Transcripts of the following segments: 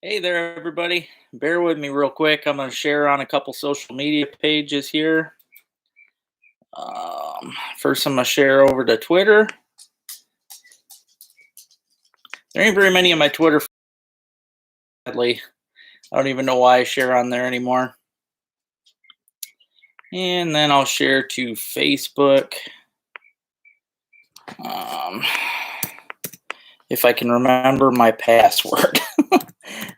Hey there, everybody. Bear with me real quick. I'm going to share on a couple social media pages here. First, I'm going to share over to Twitter. There ain't very many of my Twitter, sadly. I don't even know why I share on there anymore. And then I'll share to Facebook. If I can remember my password.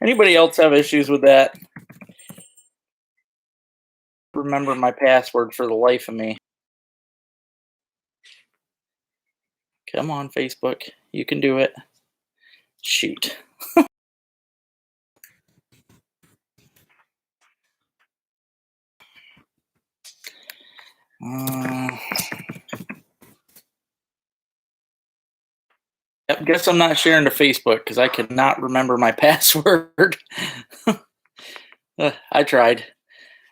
Anybody else have issues with that? Remember my password for the life of me. Come on, Facebook. You can do it. Shoot. Yep, guess I'm not sharing to Facebook because I cannot remember my password. I tried.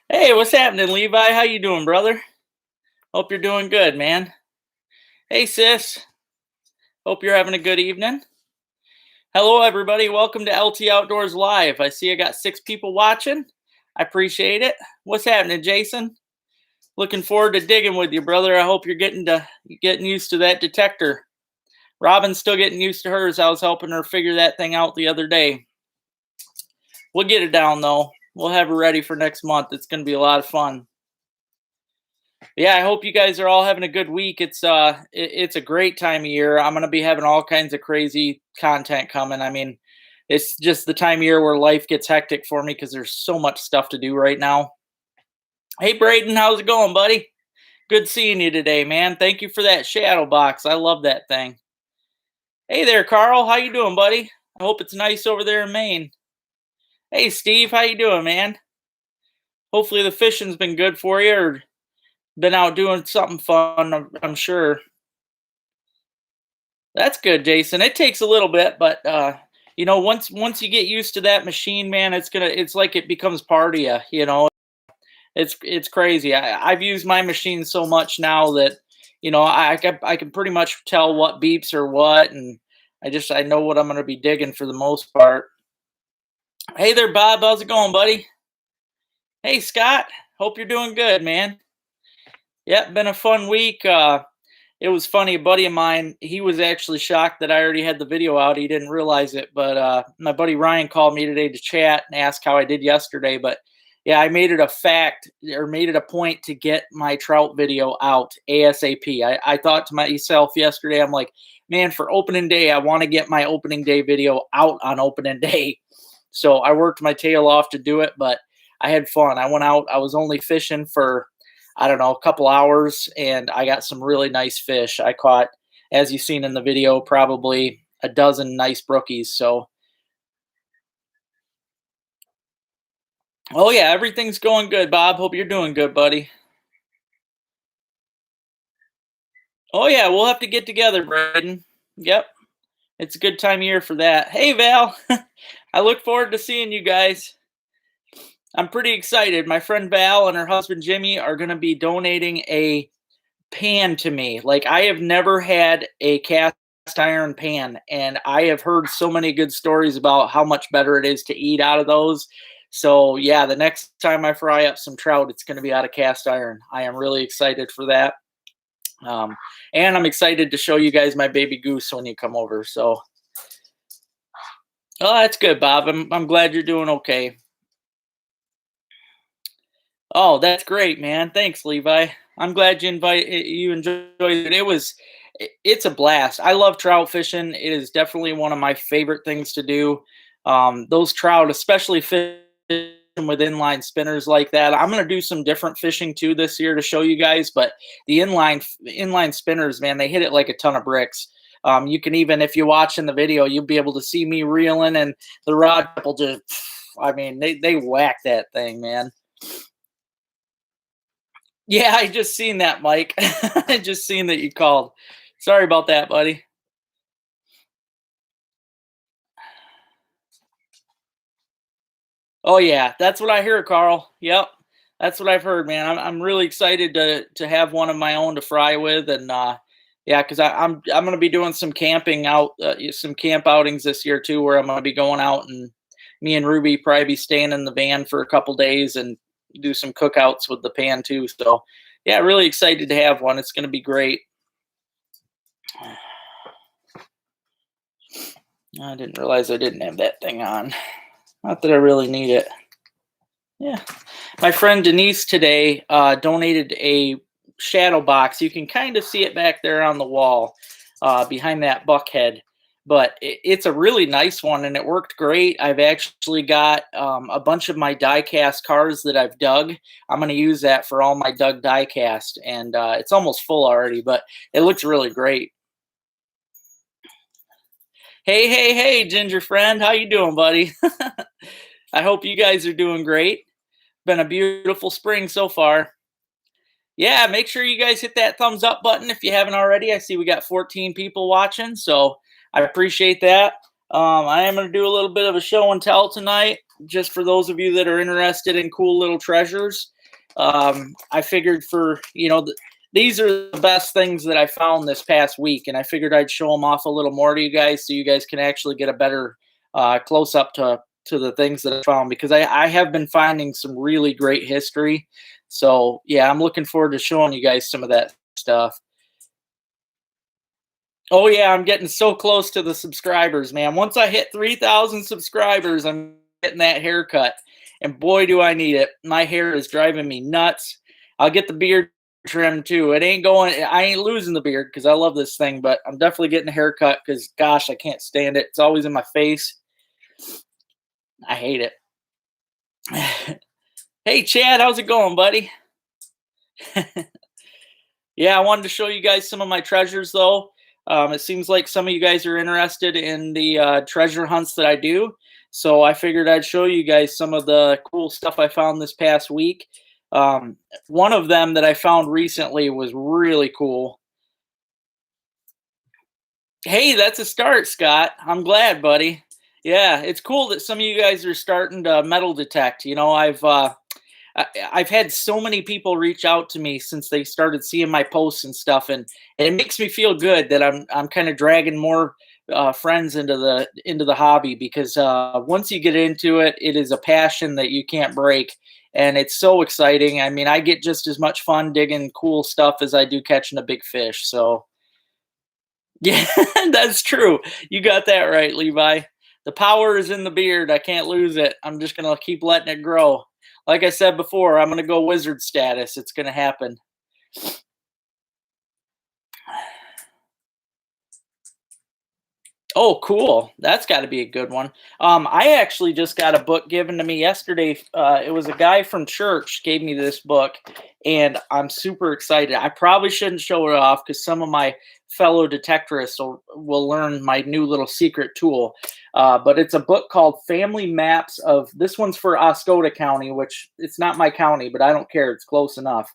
Hey, what's happening, Levi? How you doing, brother? Hope you're doing good, man. Hey, sis. Hope you're having a good evening. Hello, everybody. Welcome to LT Outdoors Live. I see I got 6 people watching. I appreciate it. What's happening, Jason? Looking forward to digging with you, brother. I hope you're getting used to that detector. Robin's still getting used to hers. I was helping her figure that thing out the other day. We'll get it down, though. We'll have her ready for next month. It's going to be a lot of fun. Yeah, I hope you guys are all having a good week. It's a great time of year. I'm going to be having all kinds of crazy content coming. I mean, it's just the time of year where life gets hectic for me because there's so much stuff to do right now. Hey, Braden, how's it going, buddy? Good seeing you today, man. Thank you for that shadow box. I love that thing. Hey there, Carl. How you doing, buddy? I hope it's nice over there in Maine. Hey, Steve. How you doing, man? Hopefully the fishing's been good for you or been out doing something fun, I'm sure. That's good, Jason. It takes a little bit, but once you get used to that machine, man, it's like it becomes part of you, you know. It's crazy. I've used my machine so much now that I can pretty much tell what beeps or what, and I know what I'm going to be digging for the most part. Hey there, Bob. How's it going, buddy? Hey, Scott. Hope you're doing good, man. Yep, been a fun week. It was funny. A buddy of mine, he was actually shocked that I already had the video out. He didn't realize it, but my buddy Ryan called me today to chat and ask how I did yesterday. But yeah, I made it a point to get my trout video out ASAP. I thought to myself yesterday, I'm like, man, for opening day, I want to get my opening day video out on opening day. So I worked my tail off to do it, but I had fun. I went out. I was only fishing for, I don't know, a couple hours, and I got some really nice fish. I caught, as you've seen in the video, probably a dozen nice brookies. So, oh yeah, everything's going good, Bob. Hope you're doing good, buddy. Oh yeah, we'll have to get together, Braden. Yep, it's a good time of year for that. Hey, Val. I look forward to seeing you guys. I'm pretty excited. My friend Val and her husband Jimmy are going to be donating a pan to me. Like, I have never had a cast iron pan, and I have heard so many good stories about how much better it is to eat out of those. So yeah, the next time I fry up some trout, it's going to be out of cast iron. I am really excited for that. And I'm excited to show you guys my baby goose when you come over. So, oh, that's good, Bob. I'm glad you're doing okay. Oh, that's great, man. Thanks, Levi. I'm glad you enjoyed it. It's a blast. I love trout fishing. It is definitely one of my favorite things to do. Those trout, especially fishing with inline spinners like that. I'm going to do some different fishing too this year to show you guys, but the inline spinners, man, they hit it like a ton of bricks. You can even, if you watch in the video, you'll be able to see me reeling, and the rod will just, I mean, they whack that thing, man. Yeah, I just seen that, Mike. I just seen that you called. Sorry about that, buddy. Oh yeah, that's what I hear, Carl. Yep, that's what I've heard, man. I'm really excited to have one of my own to fry with, and yeah, because I'm gonna be doing some camping out, some camp outings this year too, where I'm gonna be going out and me and Ruby probably be staying in the van for a couple days and do some cookouts with the pan too. So yeah, really excited to have one. It's going to be great. I didn't realize I didn't have that thing on. Not that I really need it. Yeah. My friend Denise today donated a shadow box. You can kind of see it back there on the wall behind that buckhead. But it's a really nice one, and it worked great. I've actually got a bunch of my die-cast cars that I've dug. I'm going to use that for all my dug die-cast, and it's almost full already, but it looks really great. Hey, hey, hey, Ginger friend. How you doing, buddy? I hope you guys are doing great. Been a beautiful spring so far. Yeah, make sure you guys hit that thumbs up button if you haven't already. I see we got 14 people watching, so I appreciate that. I am going to do a little bit of a show and tell tonight, just for those of you that are interested in cool little treasures. I figured these are the best things that I found this past week, and I figured I'd show them off a little more to you guys so you guys can actually get a better close-up to the things that I found, because I have been finding some really great history. So yeah, I'm looking forward to showing you guys some of that stuff. Oh yeah, I'm getting so close to the subscribers, man. Once I hit 3,000 subscribers, I'm getting that haircut. And boy, do I need it. My hair is driving me nuts. I'll get the beard trimmed too. I ain't losing the beard because I love this thing, but I'm definitely getting a haircut because gosh, I can't stand it. It's always in my face. I hate it. Hey Chad, how's it going, buddy? Yeah, I wanted to show you guys some of my treasures though. It seems like some of you guys are interested in the treasure hunts that I do. So I figured I'd show you guys some of the cool stuff I found this past week. One of them that I found recently was really cool. Hey, that's a start, Scott. I'm glad, buddy. Yeah, it's cool that some of you guys are starting to metal detect. I've had so many people reach out to me since they started seeing my posts and stuff, and it makes me feel good that I'm kind of dragging more friends into the hobby, because once you get into it, it is a passion that you can't break, and it's so exciting. I mean, I get just as much fun digging cool stuff as I do catching a big fish. So yeah, that's true. You got that right, Levi. The power is in the beard. I can't lose it. I'm just gonna keep letting it grow. Like I said before, I'm gonna go wizard status. It's gonna happen. Oh, cool. That's got to be a good one. I actually just got a book given to me yesterday. It was a guy from church gave me this book, and I'm super excited. I probably shouldn't show it off because some of my fellow detectorists will learn my new little secret tool. But it's a book called Family Maps of, this one's for Oscoda County, which it's not my county, but I don't care. It's close enough.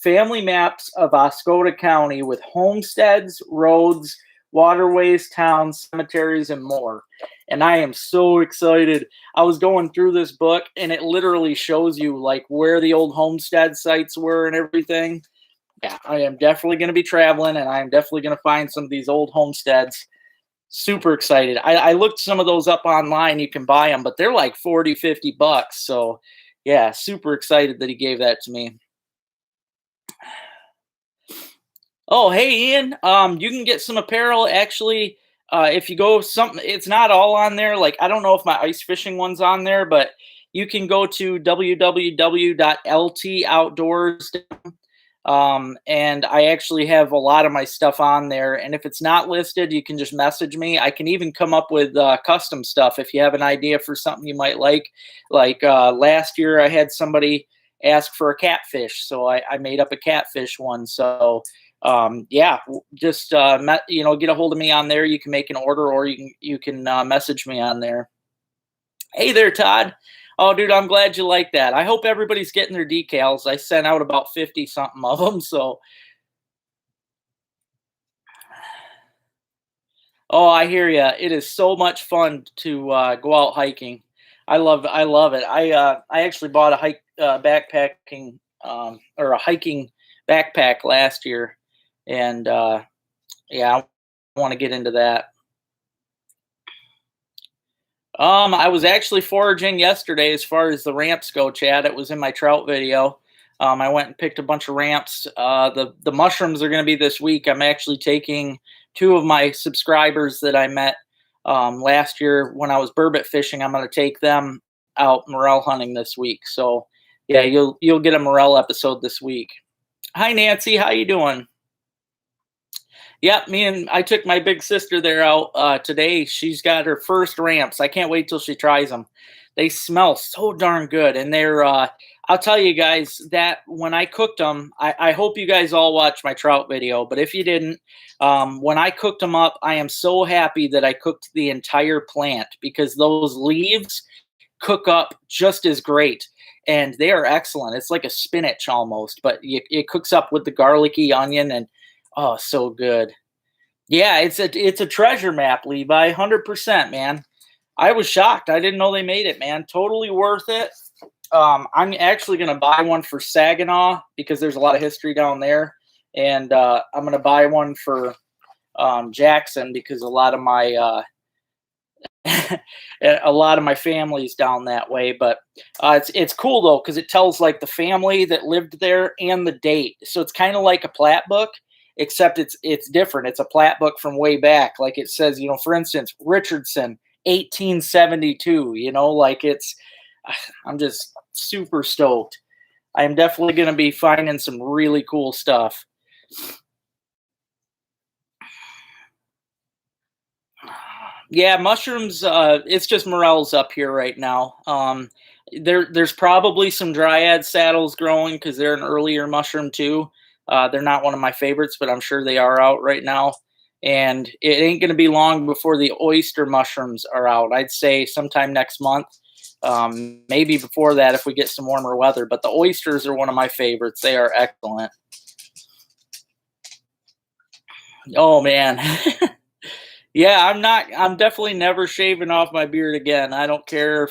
Family Maps of Oscoda County with homesteads, roads, waterways, towns, cemeteries, and more. And I am so excited. I was going through this book, and it literally shows you like where the old homestead sites were and everything. Yeah, I am definitely going to be traveling, and I am definitely going to find some of these old homesteads. Super excited. I looked some of those up online. You can buy them, but they're like 40, 50 bucks. So yeah, super excited that he gave that to me. Oh, hey Ian. You can get some apparel actually. If you go something, it's not all on there. Like, I don't know if my ice fishing one's on there, but you can go to www.ltoutdoors. And I actually have a lot of my stuff on there. And if it's not listed, you can just message me. I can even come up with custom stuff if you have an idea for something you might like. Like last year, I had somebody ask for a catfish, so I made up a catfish one. So yeah, just get a hold of me on there. You can make an order, or you can message me on there. Hey there, Todd. Oh, dude, I'm glad you like that. I hope everybody's getting their decals. I sent out about 50 something of them. So, oh, I hear you. It is so much fun to go out hiking. I love it. I actually bought a backpacking or a hiking backpack last year, and yeah, I want to get into that. I was actually foraging yesterday as far as the ramps go, Chad. It was in my trout video. I went and picked a bunch of ramps. The mushrooms are going to be this week. I'm actually taking two of my subscribers that I met last year when I was burbot fishing. I'm going to take them out morel hunting this week. So yeah, you'll get a morel episode this week. Hi Nancy, how you doing? Yep, I took my big sister there out today. She's got her first ramps. I can't wait till she tries them. They smell so darn good, and they're. I'll tell you guys that when I cooked them, I hope you guys all watched my trout video. But if you didn't, when I cooked them up, I am so happy that I cooked the entire plant because those leaves cook up just as great, and they are excellent. It's like a spinach almost, but it cooks up with the garlicky onion and. Oh, so good. Yeah, it's a treasure map, Levi. 100%, man. I was shocked. I didn't know they made it, man. Totally worth it. I'm actually gonna buy one for Saginaw because there's a lot of history down there, and I'm gonna buy one for Jackson because a lot of my a lot of my family's down that way. But it's cool though because it tells like the family that lived there and the date. So it's kind of like a plat book, except it's different. It's a plat book from way back. Like it says, for instance, Richardson, 1872. Like I'm just super stoked. I'm definitely going to be finding some really cool stuff. Yeah, mushrooms, it's just morels up here right now. There's probably some dryad saddles growing because they're an earlier mushroom too. They're not one of my favorites, but I'm sure they are out right now. And it ain't going to be long before the oyster mushrooms are out. I'd say sometime next month, maybe before that if we get some warmer weather. But the oysters are one of my favorites. They are excellent. Oh, man. Yeah, I'm definitely never shaving off my beard again. I don't care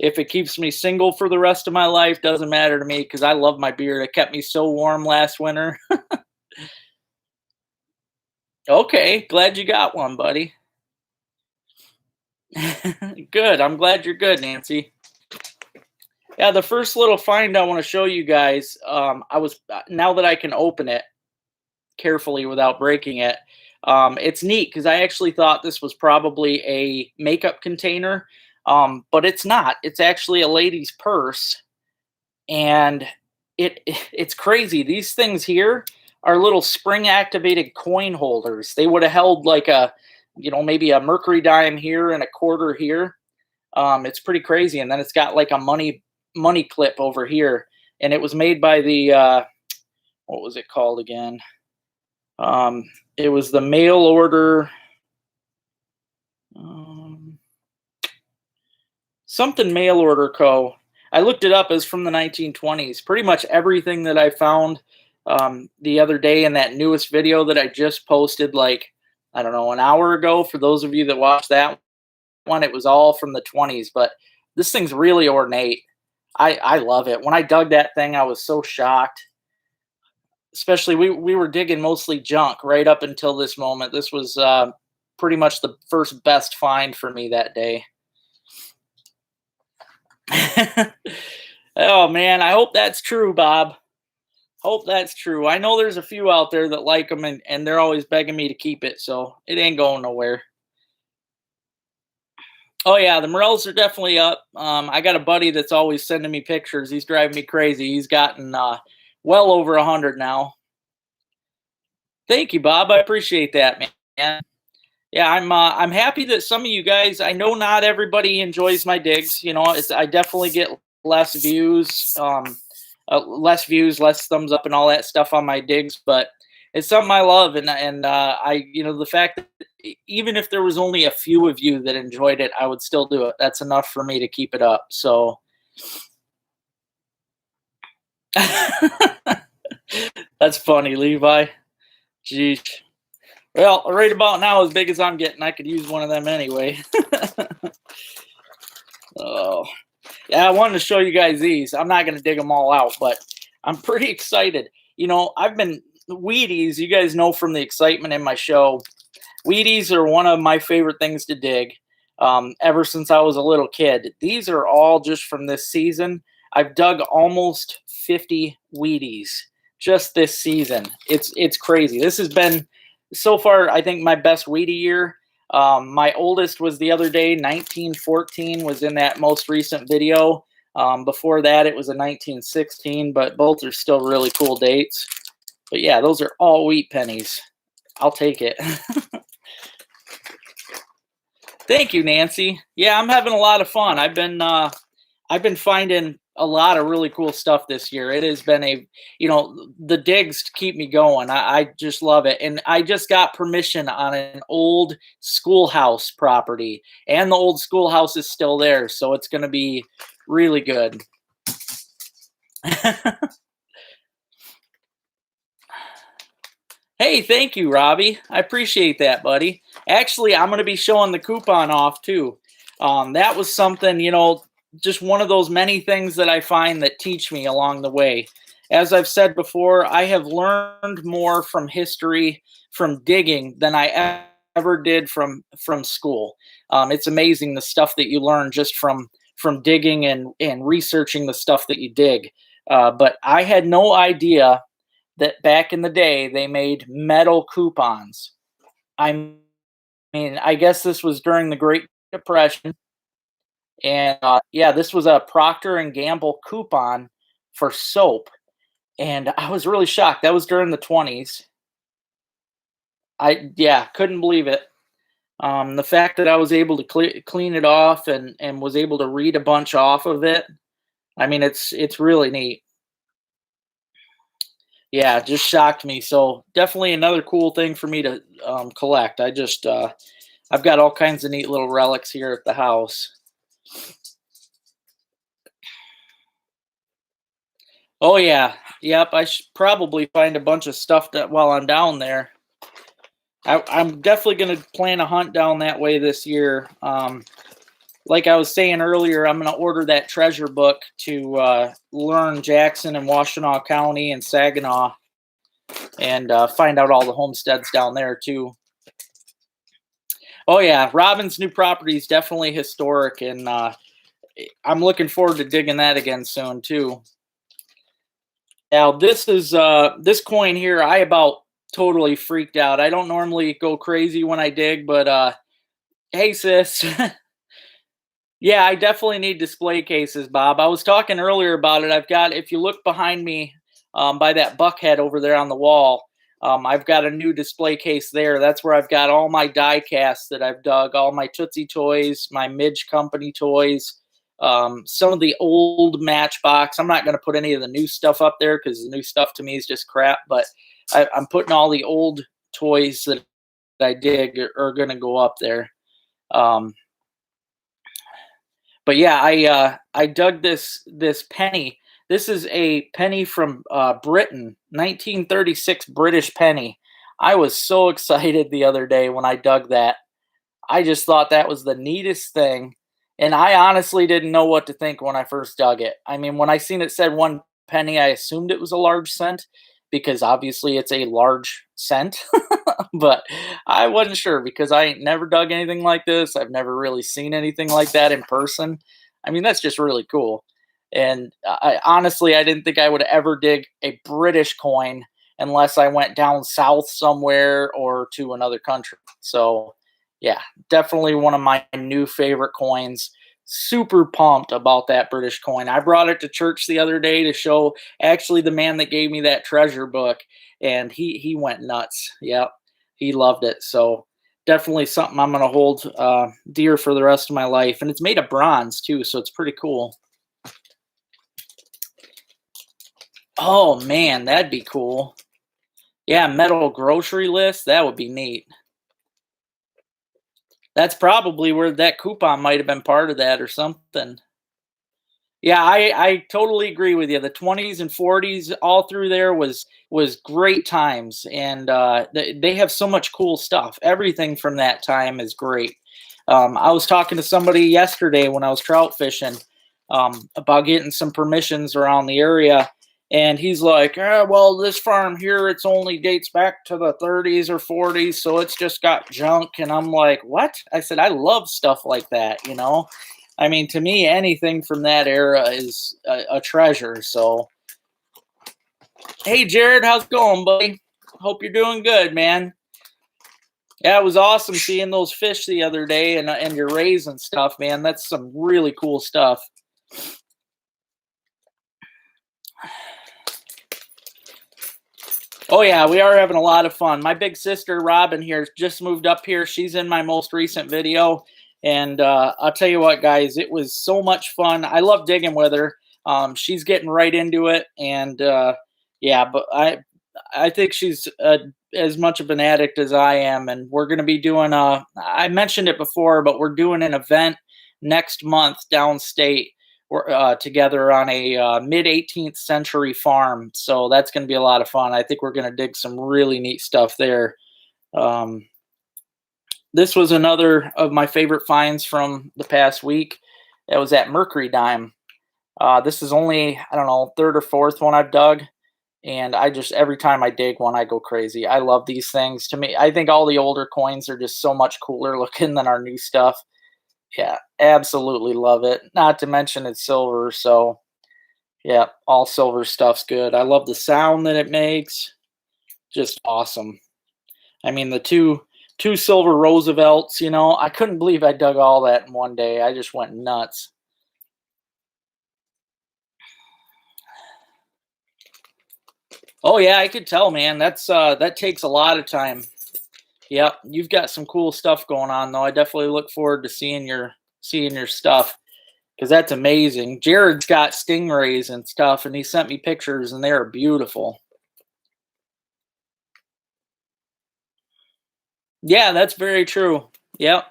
if it keeps me single for the rest of my life. Doesn't matter to me because I love my beard. It kept me so warm last winter. Okay, glad you got one, buddy. Good. I'm glad you're good, Nancy. Yeah, the first little find I want to show you guys. Now that I can open it carefully without breaking it. It's neat because I actually thought this was probably a makeup container, but it's not. It's actually a lady's purse, and it's crazy. These things here are little spring-activated coin holders. They would have held like maybe a Mercury Dime here and a quarter here. It's pretty crazy, and then it's got like a money clip over here, and it was made by the what was it called again? It was the mail order, something mail order co. I looked it up as from the 1920s. Pretty much everything that I found the other day in that newest video that I just posted, like, I don't know, an hour ago. For those of you that watched that one, it was all from the 20s. But this thing's really ornate. I love it. When I dug that thing, I was so shocked. Especially we were digging mostly junk right up until this moment. This was pretty much the first best find for me that day. Oh man, I hope that's true, Bob. Hope that's true. I know there's a few out there that like them and they're always begging me to keep it, so it ain't going nowhere. Oh yeah, the morels are definitely up. I got a buddy that's always sending me pictures. He's driving me crazy. He's gotten well over 100 now. Thank you, Bob. I appreciate that, man. Yeah, I'm happy that some of you guys. I know not everybody enjoys my digs. I definitely get less views, less thumbs up, and all that stuff on my digs. But it's something I love, and the fact that even if there was only a few of you that enjoyed it, I would still do it. That's enough for me to keep it up. So. That's funny, Levi. Jeez. Well, right about now, as big as I'm getting, I could use one of them anyway. Oh, yeah, I wanted to show you guys these. I'm not going to dig them all out, but I'm pretty excited. I've been Wheaties. You guys know from the excitement in my show, Wheaties are one of my favorite things to dig. ever since I was a little kid. These are all just from this season. I've dug almost 50 Wheaties just this season. It's crazy. This has been so far, I think, my best Wheatie year. My oldest was the other day, 1914 was in that most recent video. Before that, it was a 1916, but both are still really cool dates. But yeah, those are all wheat pennies. I'll take it. Thank you, Nancy. Yeah, I'm having a lot of fun. I've been finding a lot of really cool stuff this year. It has been the digs keep me going. I just love it. And I just got permission on an old schoolhouse property, and the old schoolhouse is still there. So it's going to be really good. Hey, thank you, Robbie. I appreciate that, buddy. Actually, I'm going to be showing the coupon off too. That was something, just one of those many things that I find that teach me along the way. As I've said before, I have learned more from history, from digging, than I ever did from school. It's amazing the stuff that you learn just from digging and researching the stuff that you dig. But I had no idea that back in the day they made metal coupons. I mean, I guess this was during the Great Depression, and yeah, this was a Procter and Gamble coupon for soap, and I was really shocked. That was during the 20s. Yeah, couldn't believe it. The fact that I was able to clean it off and was able to read a bunch off of it. I mean, it's really neat. Yeah, it just shocked me. So definitely another cool thing for me to collect. I've got all kinds of neat little relics here at the house. Oh yeah, yep. I should probably find a bunch of stuff that while I'm down there. I'm definitely going to plan a hunt down that way this year. Like I was saying earlier, I'm going to order that treasure book to learn Jackson and Washtenaw County and Saginaw, and find out all the homesteads down there too. Oh yeah, Robin's new property is definitely historic, and I'm looking forward to digging that again soon too. Now this is this coin here. I about totally freaked out. I don't normally go crazy when I dig, but hey sis. Yeah, I definitely need display cases, Bob. I was talking earlier about it. I've got, if you look behind me by that buckhead over there on the wall, I've got a new display case there. That's where I've got all my die casts that I've dug, all my Tootsie toys, my Midge Company toys, some of the old Matchbox. I'm not going to put any of the new stuff up there because the new stuff to me is just crap, but I'm putting all the old toys that I dig are going to go up there. But yeah, I dug this penny. This is a penny from Britain, 1936 British penny. I was so excited the other day when I dug that. I just thought that was the neatest thing, and I honestly didn't know what to think when I first dug it. I mean, when I seen it said 1 penny, I assumed it was a large cent because obviously it's a large cent. But I wasn't sure because I ain't never dug anything like this. I've never really seen anything like that in person. I mean, that's just really cool. And I honestly, I didn't think I would ever dig a British coin unless I went down south somewhere or to another country. So, yeah, definitely one of my new favorite coins. Super pumped about that British coin. I brought it to church the other day to show actually the man that gave me that treasure book, and he went nuts. Yep. He loved it. So definitely something I'm going to hold dear for the rest of my life. And it's made of bronze too, so it's pretty cool. Oh man, that'd be cool. Yeah, metal grocery list. That would be neat. That's probably where that coupon might have been part of that or something. Yeah, I totally agree with you. The 20s and 40s all through there was great times, and they have so much cool stuff. Everything from that time is great. I was talking to somebody yesterday when I was trout fishing about getting some permissions around the area, And he's like, well, this farm here, it's only dates back to the 30s or 40s, so it's just got junk. And I'm like, what? I said, I love stuff like that, you know? I mean, to me, anything from that era is a treasure. So, hey, Jared, how's it going, buddy? Hope you're doing good, man. Yeah, it was awesome seeing those fish the other day and your rays and stuff, man. That's some really cool stuff. Oh yeah, we are having a lot of fun. My big sister Robin here just moved up here. She's in my most recent video, and I'll tell you what, guys, it was so much fun. I love digging with her. She's getting right into it, and yeah, but I think she's as much of an addict as I am, and we're going to be doing I mentioned it before, but we're doing an event next month downstate. We're together on a mid 18th century farm, so that's going to be a lot of fun. I think we're going to dig some really neat stuff there. This was another of my favorite finds from the past week. That was at Mercury Dime. This is only, I don't know, third or fourth one I've dug. And I just, every time I dig one, I go crazy. I love these things. To me, I think all the older coins are just so much cooler looking than our new stuff. Yeah, absolutely love it. Not to mention it's silver, so yeah, all silver stuff's good. I love the sound that it makes. Just awesome. I mean, the two silver Roosevelts, you know, I couldn't believe I dug all that in one day. I just went nuts. Oh yeah, I could tell, man. That takes a lot of time. Yep, you've got some cool stuff going on though. I definitely look forward to seeing your stuff because that's amazing. Jared's got stingrays and stuff, and he sent me pictures, and they are beautiful. Yeah, that's very true. Yep.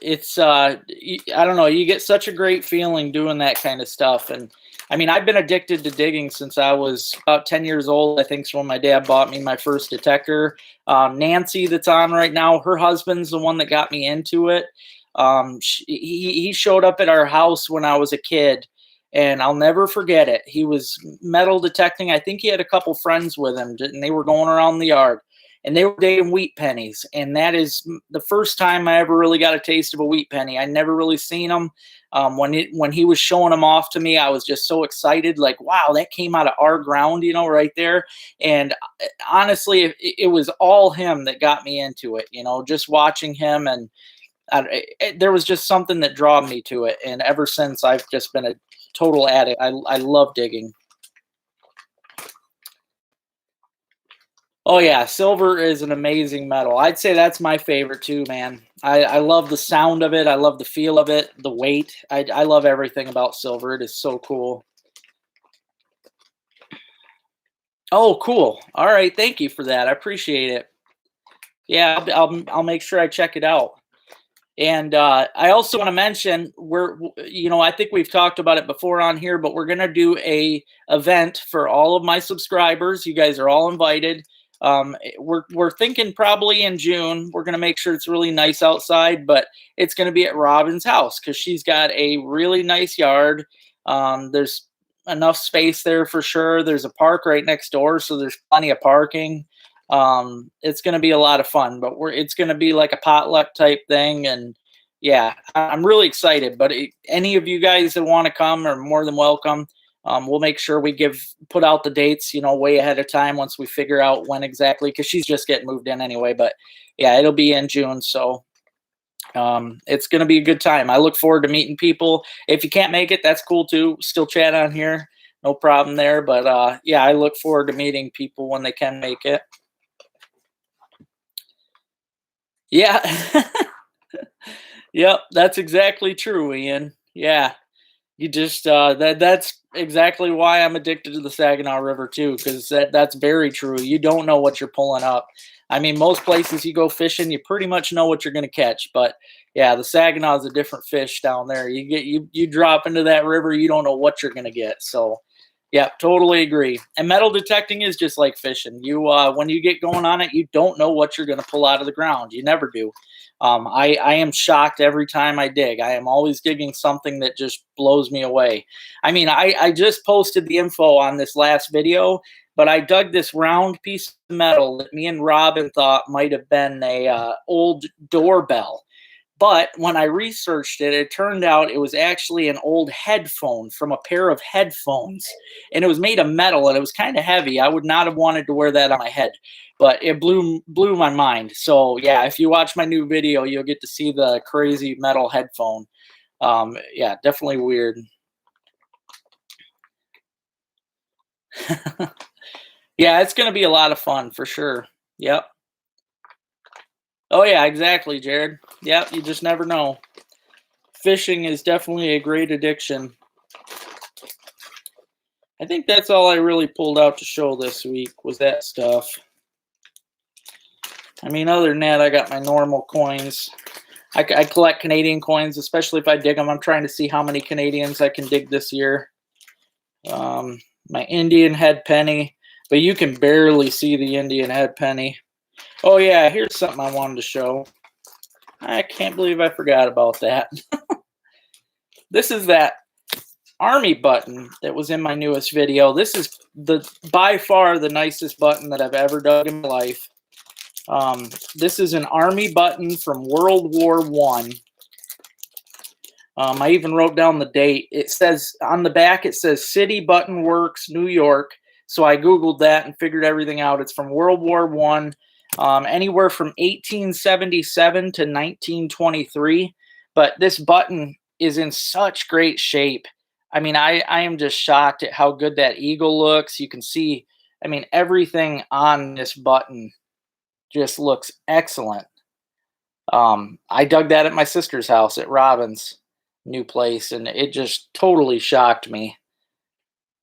It's I don't know, you get such a great feeling doing that kind of stuff. And I mean, I've been addicted to digging since I was about 10 years old. I think is when my dad bought me my first detector. Nancy, that's on right now, her husband's the one that got me into it. He showed up at our house when I was a kid, and I'll never forget it. He was metal detecting. I think he had a couple friends with him, and they were going around the yard, and they were digging wheat pennies. And that is the first time I ever really got a taste of a wheat penny. I never really seen them. When he was showing them off to me, I was just so excited, like, wow, that came out of our ground, you know, right there. And honestly, it was all him that got me into it, you know, just watching him. And there was just something that drew me to it. And ever since, I've just been a total addict. I love digging. Oh yeah, silver is an amazing metal. I'd say that's my favorite too, man. I love the sound of it. I love the feel of it, the weight. I love everything about silver. It is so cool. Oh, cool. All right, thank you for that. I appreciate it. Yeah, I'll make sure I check it out. And I also want to mention you know, I think we've talked about it before on here, but we're gonna do a event for all of my subscribers. You guys are all invited. We're thinking probably in June. We're gonna make sure it's really nice outside, but it's gonna be at Robin's house because she's got a really nice yard. There's enough space there for sure. There's a park right next door, so there's plenty of parking. It's going to be a lot of fun, but it's going to be like a potluck type thing. And yeah, I'm really excited, but any of you guys that want to come are more than welcome. We'll make sure we put out the dates, you know, way ahead of time once we figure out when exactly, because she's just getting moved in anyway. But yeah, it'll be in June. So it's going to be a good time. I look forward to meeting people. If you can't make it, that's cool too. Still chat on here. No problem there. But yeah, I look forward to meeting people when they can make it. Yeah. Yep, that's exactly true, Ian. Yeah. You just that's exactly why I'm addicted to the Saginaw River too, because that's very true. You don't know what you're pulling up. I mean, most places you go fishing, you pretty much know what you're going to catch. But yeah, the Saginaw is a different fish down there. You drop into that river, you don't know what you're going to get. So yeah, totally agree. And metal detecting is just like fishing. You when you get going on it, you don't know what you're going to pull out of the ground. You never do. I am shocked every time I dig. I am always digging something that just blows me away. I mean, I just posted the info on this last video, but I dug this round piece of metal that me and Robin thought might have been a old doorbell. But when I researched it, it turned out it was actually an old headphone from a pair of headphones. And it was made of metal and it was kind of heavy. I would not have wanted to wear that on my head, but it blew my mind. So yeah, if you watch my new video, you'll get to see the crazy metal headphone. Yeah, definitely weird. Yeah, it's going to be a lot of fun for sure. Yep. Oh yeah, exactly, Jared. Yep, you just never know. Fishing is definitely a great addiction. I think that's all I really pulled out to show this week was that stuff. I mean, other than that, I got my normal coins. I collect Canadian coins, especially if I dig them. I'm trying to see how many Canadians I can dig this year. My Indian head penny, but you can barely see the Indian head penny. Oh yeah, here's something I wanted to show. I can't believe I forgot about that. This is that army button that was in my newest video. This is by far the nicest button that I've ever dug in my life. This is an army button from World War I. I even wrote down the date. It says on the back, it says City Button Works, New York. So I Googled that and figured everything out. It's from World War I. Anywhere from 1877 to 1923, but this button is in such great shape. I mean, I am just shocked at how good that eagle looks. You can see, I mean, everything on this button just looks excellent. I dug that at my sister's house at Robin's new place, and it just totally shocked me.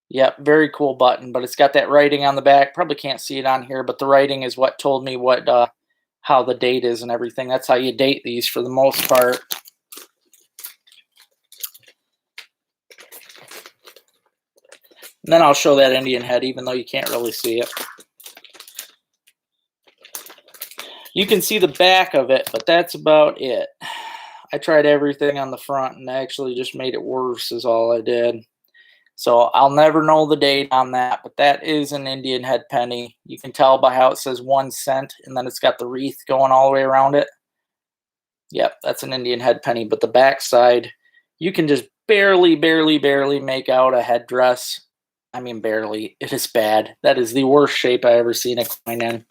Yep, very cool button, but it's got that writing on the back. Probably can't see it on here, but the writing is what told me what how the date is and everything. That's how you date these for the most part. And then I'll show that Indian head, even though you can't really see it. You can see the back of it, but that's about it. I tried everything on the front and actually just made it worse is all I did. So I'll never know the date on that, but that is an Indian head penny. You can tell by how it says 1 cent, and then it's got the wreath going all the way around it. Yep, that's an Indian head penny, but the back side, you can just barely make out a headdress. I mean, barely. It is bad. That is the worst shape I ever seen a coin in.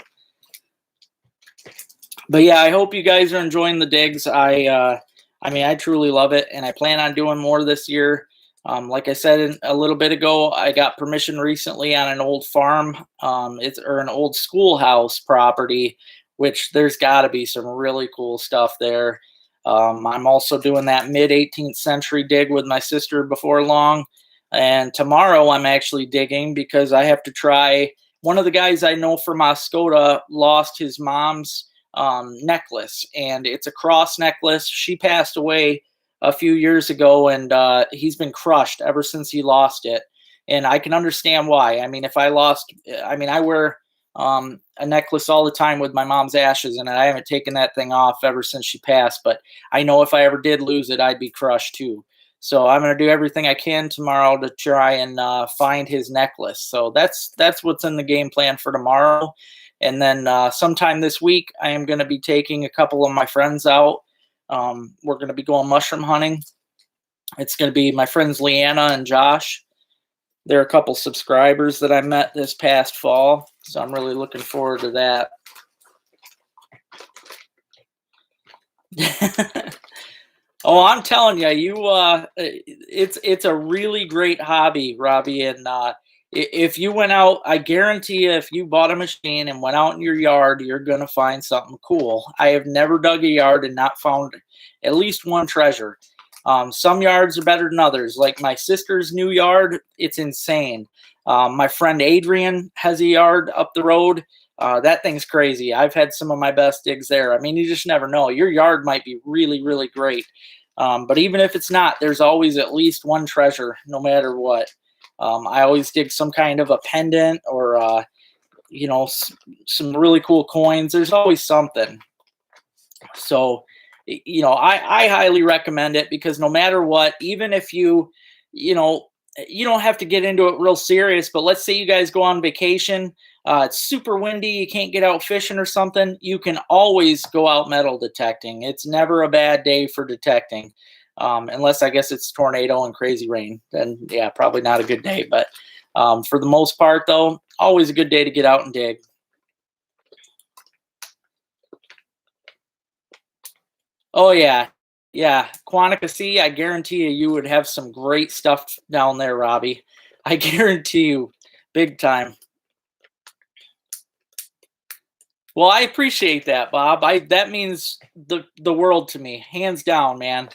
But yeah, I hope you guys are enjoying the digs. I mean, I truly love it, and I plan on doing more this year. Like I said a little bit ago, I got permission recently on an old farm, or an old schoolhouse property, which there's got to be some really cool stuff there. I'm also doing that mid-18th century dig with my sister before long. And tomorrow I'm actually digging because I have to try. One of the guys I know from Oscoda lost his mom's necklace, and it's a cross necklace. She passed away a few years ago, and he's been crushed ever since he lost it. And I can understand why. I mean, if I lost, I mean, I wear a necklace all the time with my mom's ashes, and I haven't taken that thing off ever since she passed. But I know if I ever did lose it, I'd be crushed too. So I'm going to do everything I can tomorrow to try and find his necklace. So that's what's in the game plan for tomorrow. And then sometime this week, I am going to be taking a couple of my friends out. We're going to be going mushroom hunting. It's going to be my friends Leanna and Josh. They're a couple subscribers that I met this past fall, so I'm really looking forward to that. Oh, I'm telling you, it's a really great hobby, Robbie. And if you went out, I guarantee you, if you bought a machine and went out in your yard, you're gonna find something cool. I have never dug a yard and not found at least one treasure. Some yards are better than others. Like my sister's new yard, it's insane. My friend Adrian has a yard up the road. That thing's crazy. I've had some of my best digs there. I mean, you just never know. Your yard might be really, really great. But even if it's not, there's always at least one treasure, no matter what. I always dig some kind of a pendant or, you know, some really cool coins. There's always something. So I highly recommend it, because no matter what, even if you know, you don't have to get into it real serious, but let's say you guys go on vacation, it's super windy, you can't get out fishing or something, you can always go out metal detecting. It's never a bad day for detecting. Unless I guess it's tornado and crazy rain, then yeah, probably not a good day. But for the most part, though, always a good day to get out and dig. Oh yeah, yeah. Quantica Sea, I guarantee you would have some great stuff down there, Robbie. I guarantee you, big time. Well, I appreciate that, Bob. I That means the world to me, hands down, man.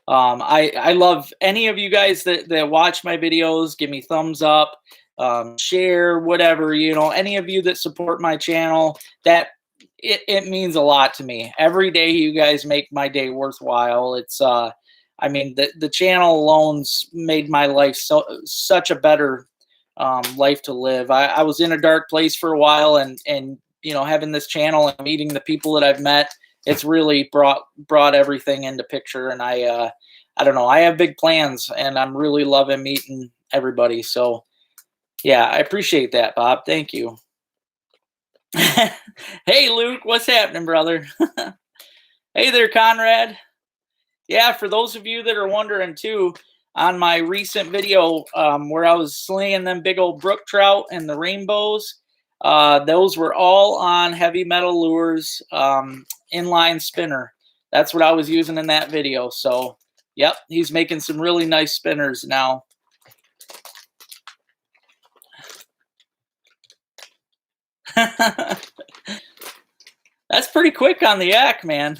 I love any of you guys that watch my videos. Give me thumbs up, share, whatever, any of you that support my channel. That it means a lot to me. Every day you guys make my day worthwhile. I mean, the channel alone's made my life such a better life to live. I was in a dark place for a while, and having this channel and meeting the people that I've met, it's really brought everything into picture. And I don't know, I have big plans, and I'm really loving meeting everybody. So yeah, I appreciate that, Bob. Thank you. Hey Luke, what's happening, brother? Hey there, Conrad. Yeah, for those of you that are wondering too, on my recent video where I was slinging them big old brook trout and the rainbows, those were all on heavy metal lures, inline spinner. That's what I was using in that video. So, yep, he's making some really nice spinners now. That's pretty quick on the yak, man.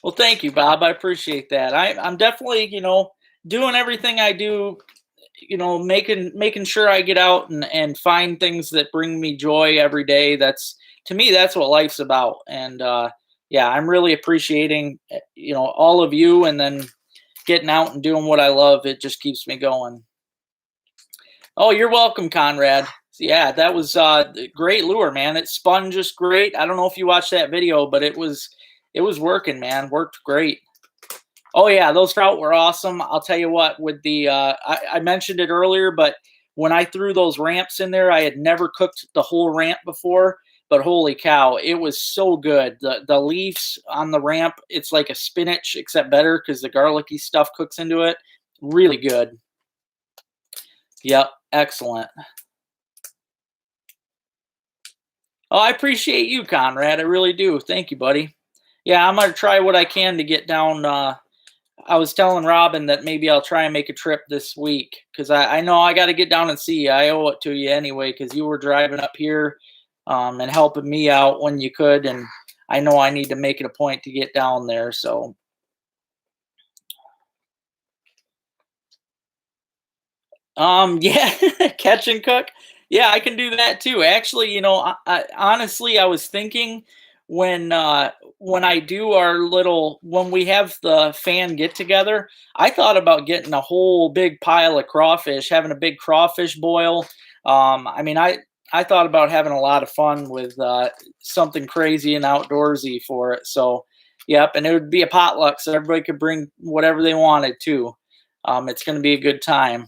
Well, thank you, Bob. I appreciate that. I'm definitely, doing everything I do, making sure I get out and find things that bring me joy every day. That's, to me, that's what life's about. And yeah, I'm really appreciating, all of you, and then getting out and doing what I love. It just keeps me going. Oh, you're welcome, Conrad. Yeah, that was great lure, man. It spun just great. I don't know if you watched that video, but it was working, man. Worked great. Oh yeah, those trout were awesome. I'll tell you what, with the I mentioned it earlier, but when I threw those ramps in there, I had never cooked the whole ramp before, but holy cow, it was so good. The leaves on the ramp, it's like a spinach except better, because the garlicky stuff cooks into it. Really good. Yep, excellent. Oh, I appreciate you, Conrad. I really do. Thank you, buddy. Yeah, I'm gonna try what I can to get down. I was telling Robin that maybe I'll try and make a trip this week, because I know I got to get down and see you. I owe it to you anyway, because you were driving up here and helping me out when you could, and I know I need to make it a point to get down there. So, yeah, catch and cook. Yeah, I can do that too. Actually, honestly, I was thinking when I do our little when we have the fan get together, I thought about getting a whole big pile of crawfish, having a big crawfish boil. I mean, I thought about having a lot of fun with something crazy and outdoorsy for it. So, yep, and it would be a potluck, so everybody could bring whatever they wanted too. It's going to be a good time.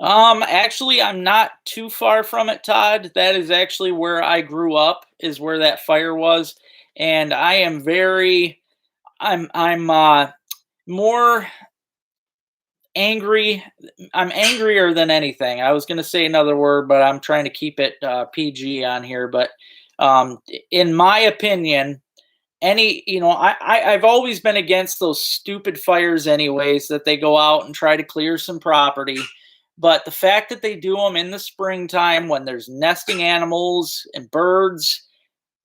Actually, I'm not too far from it, Todd. That is actually where I grew up, is where that fire was. And I am I'm more angry. I'm angrier than anything. I was going to say another word, but I'm trying to keep it PG on here. But in my opinion, I've always been against those stupid fires anyways, that they go out and try to clear some property. But the fact that they do them in the springtime when there's nesting animals and birds,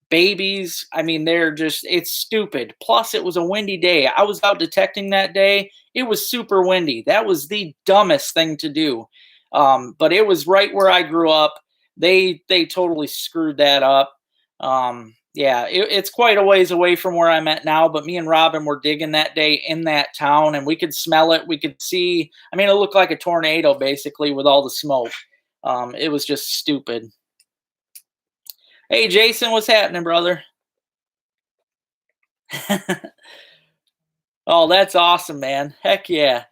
babies, I mean, it's stupid. Plus, it was a windy day. I was out detecting that day. It was super windy. That was the dumbest thing to do. But it was right where I grew up. They totally screwed that up. Yeah, it's quite a ways away from where I'm at now, but me and Robin were digging that day in that town, and we could smell it. We could see, I mean, it looked like a tornado basically with all the smoke. It was just stupid. Hey, Jason, what's happening, brother? Oh, that's awesome, man. Heck yeah.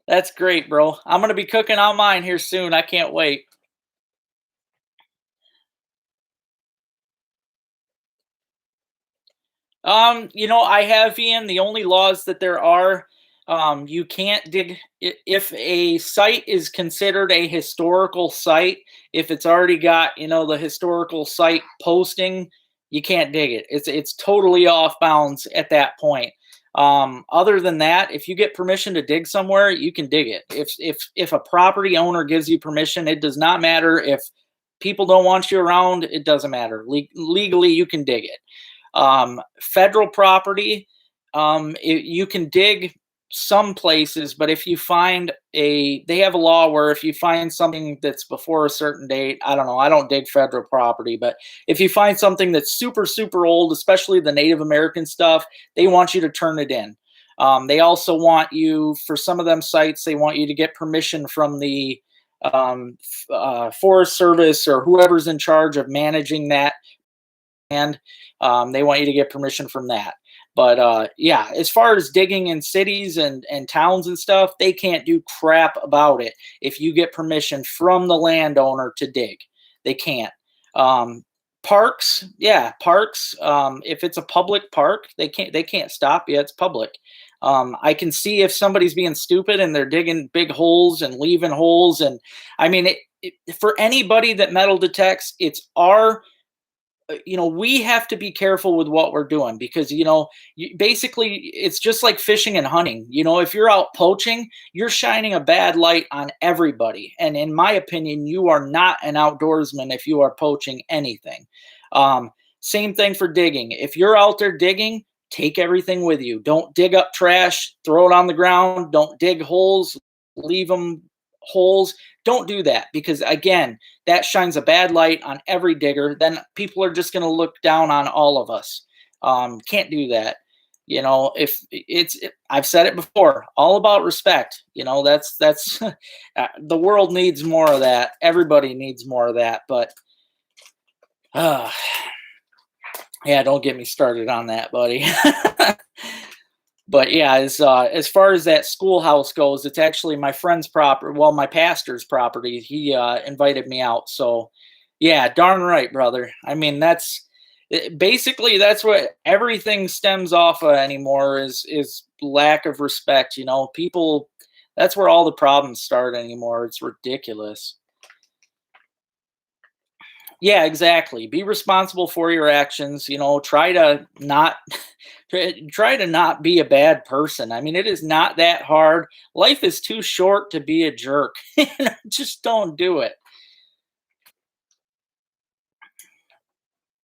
That's great, bro. I'm going to be cooking on mine here soon. I can't wait. I have, Ian. The only laws that there are, you can't dig if a site is considered a historical site. If it's already got, the historical site posting, you can't dig it. It's totally off bounds at that point. Other than that, if you get permission to dig somewhere, you can dig it. If a property owner gives you permission, it does not matter if people don't want you around. It doesn't matter. Legally, you can dig it. Federal property, you can dig some places, but if you find they have a law where if you find something that's before a certain date, I don't know, I don't dig federal property, but if you find something that's super, super old, especially the Native American stuff, they want you to turn it in. They also want you, for some of them sites, they want you to get permission from the Forest Service or whoever's in charge of managing that land. They want you to get permission from that. But yeah, as far as digging in cities and towns and stuff, they can't do crap about it if you get permission from the landowner to dig. They can't. Um, Parks, yeah, parks. If it's a public park, they can't stop you. It's public. I can see if somebody's being stupid and they're digging big holes and leaving holes, and I mean, for anybody that metal detects, it's our we have to be careful with what we're doing because basically it's just like fishing and hunting. If you're out poaching, you're shining a bad light on everybody, and in my opinion, you are not an outdoorsman if you are poaching anything. um, Same thing for digging. If you're out there digging, take everything with you. Don't dig up trash, throw it on the ground. Don't dig holes, leave them holes. Don't do that because, again, that shines a bad light on every digger. Then people are just going to look down on all of us. Can't do that. If I've said it before, all about respect. That's the world needs more of that. Everybody needs more of that. But uh, yeah, don't get me started on that, buddy. But yeah, as far as that schoolhouse goes, it's actually my friend's property. Well, my pastor's property. He invited me out. So yeah, darn right, brother. I mean, basically that's what everything stems off of anymore is lack of respect. People. That's where all the problems start anymore. It's ridiculous. Yeah, exactly. Be responsible for your actions. Try to not try to not be a bad person. I mean, it is not that hard. Life is too short to be a jerk. Just don't do it.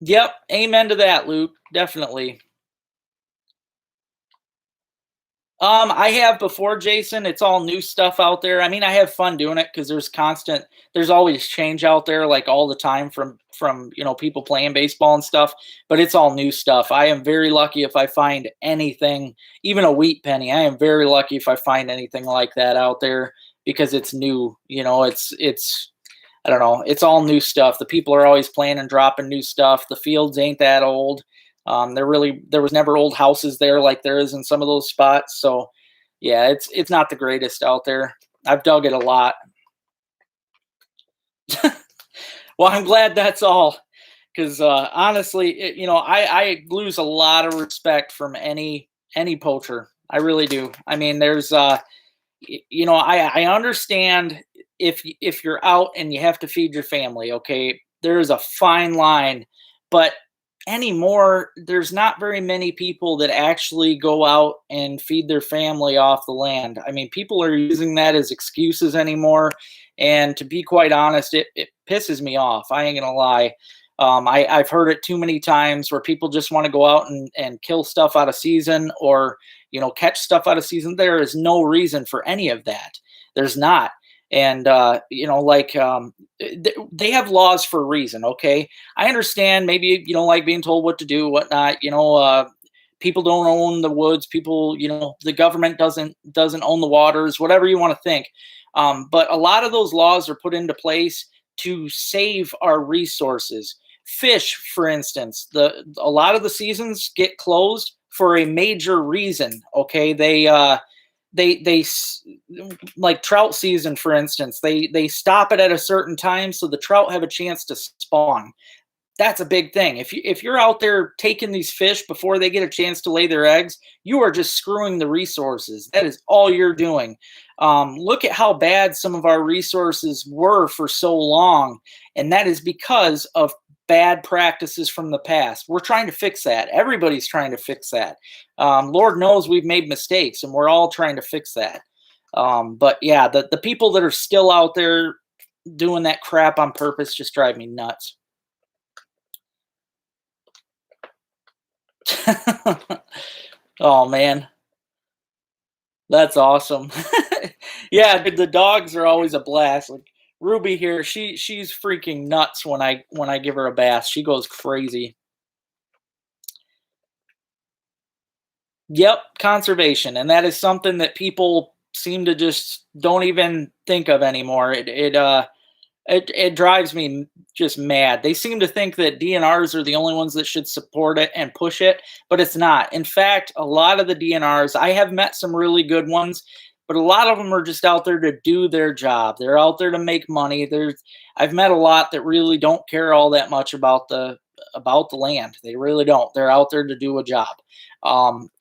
Yep, amen to that, Luke. Definitely. I have before, Jason. It's all new stuff out there. I mean, I have fun doing it because there's always change out there, like all the time from people playing baseball and stuff. But it's all new stuff. I am very lucky if I find anything, even a wheat penny. I am very lucky if I find anything like that out there because it's new. It's I don't know. It's all new stuff. The people are always playing and dropping new stuff. The fields ain't that old. There was never old houses there like there is in some of those spots. So yeah, it's not the greatest out there. I've dug it a lot. Well, I'm glad that's all because honestly, I lose a lot of respect from any poacher. I really do. I mean, there's I understand if you're out and you have to feed your family, okay, there's a fine line, but anymore there's not very many people that actually go out and feed their family off the land. I mean, people are using that as excuses anymore, and to be quite honest, it pisses me off. I ain't gonna lie. I've heard it too many times where people just want to go out and kill stuff out of season or catch stuff out of season. There is no reason for any of that. There's not. And they have laws for a reason. Okay, I understand. Maybe you don't like being told what to do, whatnot. People don't own the woods. People, the government doesn't own the waters. Whatever you want to think. But a lot of those laws are put into place to save our resources. fish, for instance, a lot of the seasons get closed for a major reason. Okay, they like trout season, for instance, they stop it at a certain time so the trout have a chance to spawn. That's a big thing. If you're out there taking these fish before they get a chance to lay their eggs, you are just screwing the resources. That is all you're doing. Look at how bad some of our resources were for so long, and that is because of bad practices from the past. We're trying to fix that. Everybody's trying to fix that. Lord knows we've made mistakes, and we're all trying to fix that. But yeah, the people that are still out there doing that crap on purpose just drive me nuts. Oh man, that's awesome. Yeah, dude, the dogs are always a blast. Like Ruby here, she's freaking nuts when I give her a bath. She goes crazy. Yep, conservation, and that is something that people seem to just don't even think of anymore. It drives me just mad. They seem to think that DNRs are the only ones that should support it and push it, but it's not. In fact, a lot of the DNRs, I have met some really good ones, but a lot of them are just out there to do their job. They're out there to make money. I've met a lot that really don't care all that much about the land. They really don't. They're out there to do a job.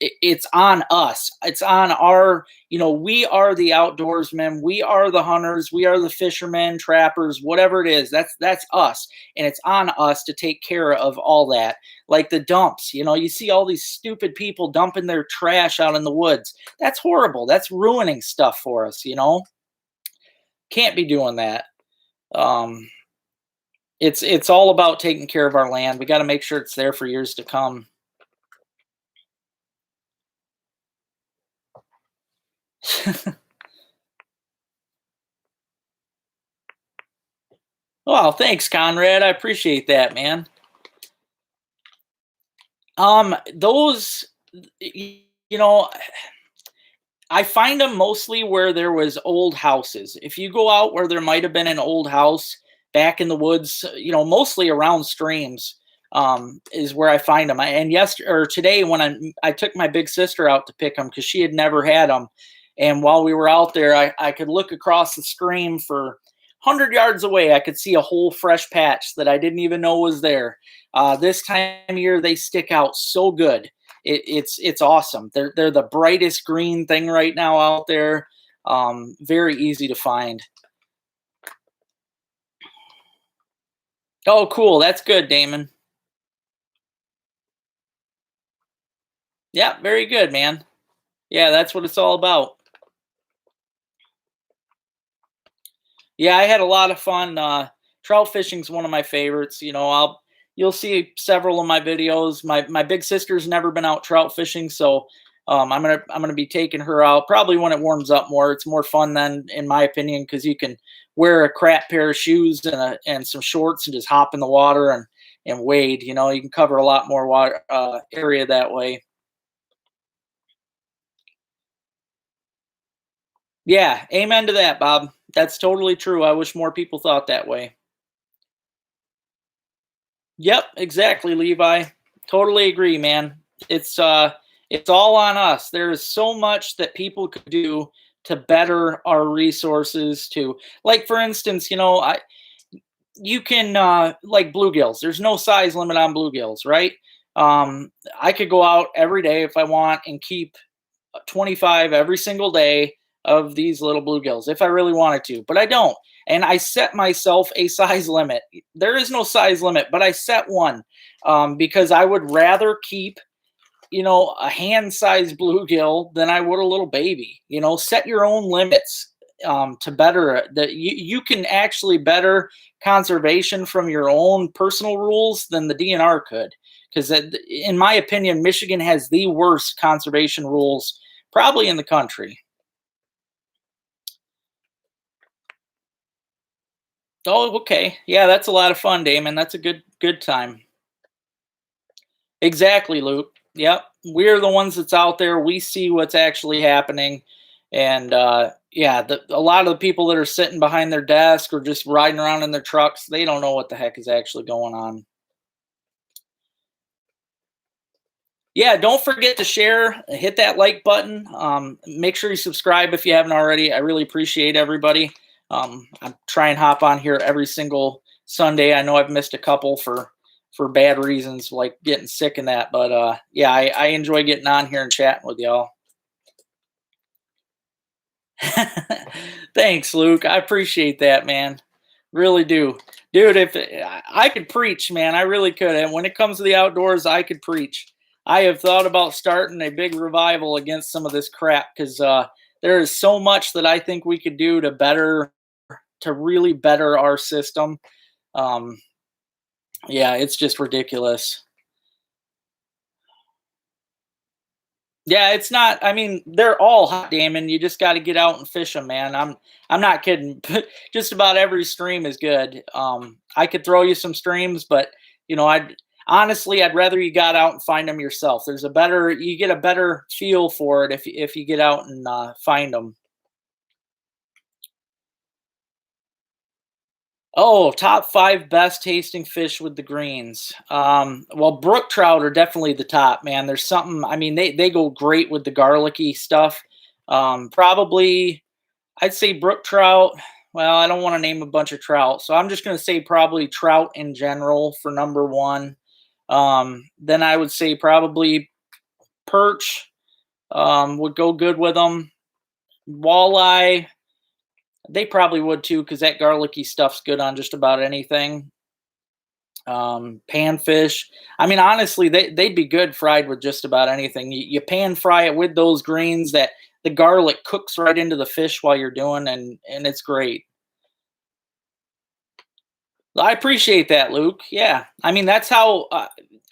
It's on us. It's on our, we are the outdoorsmen. We are the hunters. We are the fishermen, trappers, whatever it is. That's us. And it's on us to take care of all that. Like the dumps, you see all these stupid people dumping their trash out in the woods. That's horrible. That's ruining stuff for us, Can't be doing that. Um, it's all about taking care of our land. We got to make sure it's there for years to come. Well, thanks, Conrad. I appreciate that, man. Those, you know, I find them mostly where there was old houses. If you go out where there might have been an old house back in the woods, mostly around streams, is where I find them. And yesterday or today, when I took my big sister out to pick them because she had never had them, and while we were out there, I could look across the stream for 100 yards away. I could see a whole fresh patch that I didn't even know was there. This time of year, they stick out so good. It's awesome. They're the brightest green thing right now out there. Very easy to find. Oh, cool. That's good, Damon. Yeah, very good, man. Yeah, that's what it's all about. Yeah, I had a lot of fun. Trout fishing's one of my favorites. You'll see several of my videos. My big sister's never been out trout fishing, so I'm gonna be taking her out probably when it warms up more. It's more fun then, in my opinion, because you can wear a crap pair of shoes and some shorts and just hop in the water and wade. You can cover a lot more water area that way. Yeah, amen to that, Bob. That's totally true. I wish more people thought that way. Yep, exactly, Levi. Totally agree, man. It's all on us. There is so much that people could do to better our resources to, like, for instance, you can like bluegills. There's no size limit on bluegills, right? I could go out every day if I want and keep 25 every single day of these little bluegills if I really wanted to, but I don't. And I set myself a size limit. There is no size limit, but I set one because I would rather keep, a hand-sized bluegill than I would a little baby. Set your own limits to better it. That you can actually better conservation from your own personal rules than the DNR could. Because in my opinion, Michigan has the worst conservation rules probably in the country. Oh, okay. Yeah, that's a lot of fun, Damon. That's a good time. Exactly, Luke. Yep. We're the ones that's out there. We see what's actually happening. And yeah, a lot of the people that are sitting behind their desk or just riding around in their trucks, they don't know what the heck is actually going on. Yeah, don't forget to share, hit that like button. Make sure you subscribe if you haven't already. I really appreciate everybody. I try and hop on here every single Sunday. I know I've missed a couple for bad reasons, like getting sick and that. But yeah, I enjoy getting on here and chatting with y'all. Thanks, Luke. I appreciate that, man. Really do. Dude, if I could preach, man, I really could. And when it comes to the outdoors, I could preach. I have thought about starting a big revival against some of this crap because there is so much that I think we could do to to really better our system. Um, yeah, it's just ridiculous. Yeah, it's not. I mean, they're all hot, Damon. You just got to get out and fish them, man. I'm not kidding. Just about every stream is good. I could throw you some streams, but I'd honestly, I'd rather you got out and find them yourself. You get a better feel for it if you get out and find them. Oh, top five best tasting fish with the greens. Well, brook trout are definitely the top, man. There's something. I mean, they go great with the garlicky stuff. Probably, I'd say brook trout. Well, I don't want to name a bunch of trout, so I'm just going to say probably trout in general for number one. Then I would say probably perch would go good with them. Walleye, they probably would too, because that garlicky stuff's good on just about anything. Panfish. I mean, honestly, they'd be good fried with just about anything. You pan fry it with those greens that the garlic cooks right into the fish while you're doing, and it's great. I appreciate that, Luke. Yeah, I mean that's how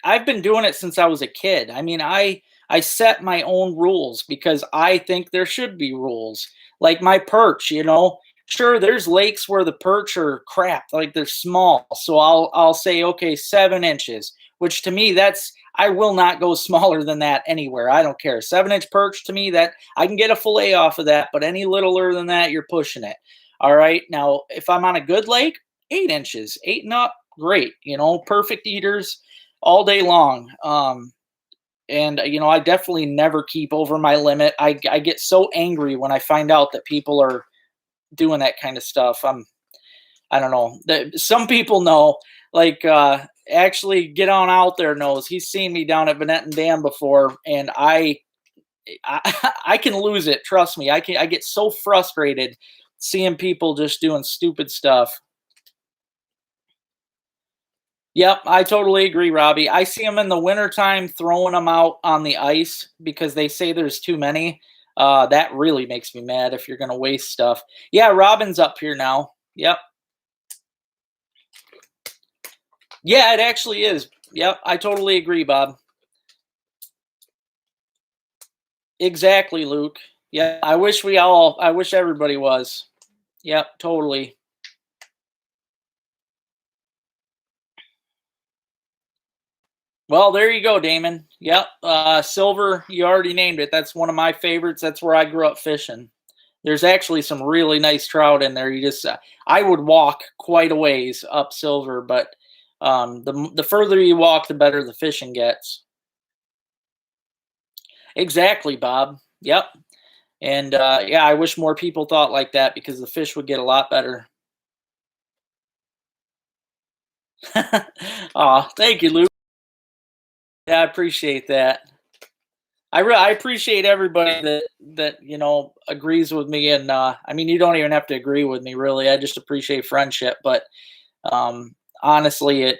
I've been doing it since I was a kid. I mean, I set my own rules because I think there should be rules. Like my perch, sure, there's lakes where the perch are crap, like they're small. So I'll say okay, 7 inches, which to me I will not go smaller than that anywhere. I don't care. 7 inch perch to me that I can get a fillet off of that, but any littler than that, you're pushing it. All right. Now, if I'm on a good lake, 8 inches, eight and up, great. Perfect eaters all day long. And I definitely never keep over my limit. I get so angry when I find out that people are doing that kind of stuff. I don't know. Some people know, like actually get on out there knows. He's seen me down at Pendant Dam before, and I can lose it. Trust me. I get so frustrated seeing people just doing stupid stuff. Yep, I totally agree, Robbie. I see them in the wintertime throwing them out on the ice because they say there's too many. That really makes me mad if you're going to waste stuff. Yeah, Robin's up here now. Yep. Yeah, it actually is. Yep, I totally agree, Bob. Exactly, Luke. Yeah, I wish everybody was. Yep, totally. Well, there you go, Damon. Yep, silver. You already named it. That's one of my favorites. That's where I grew up fishing. There's actually some really nice trout in there. I would walk quite a ways up silver, but the further you walk, the better the fishing gets. Exactly, Bob. Yep. And yeah, I wish more people thought like that because the fish would get a lot better. Aw, thank you, Luke. Yeah, I appreciate that. I appreciate everybody that agrees with me, and I mean you don't even have to agree with me really. I just appreciate friendship, but honestly,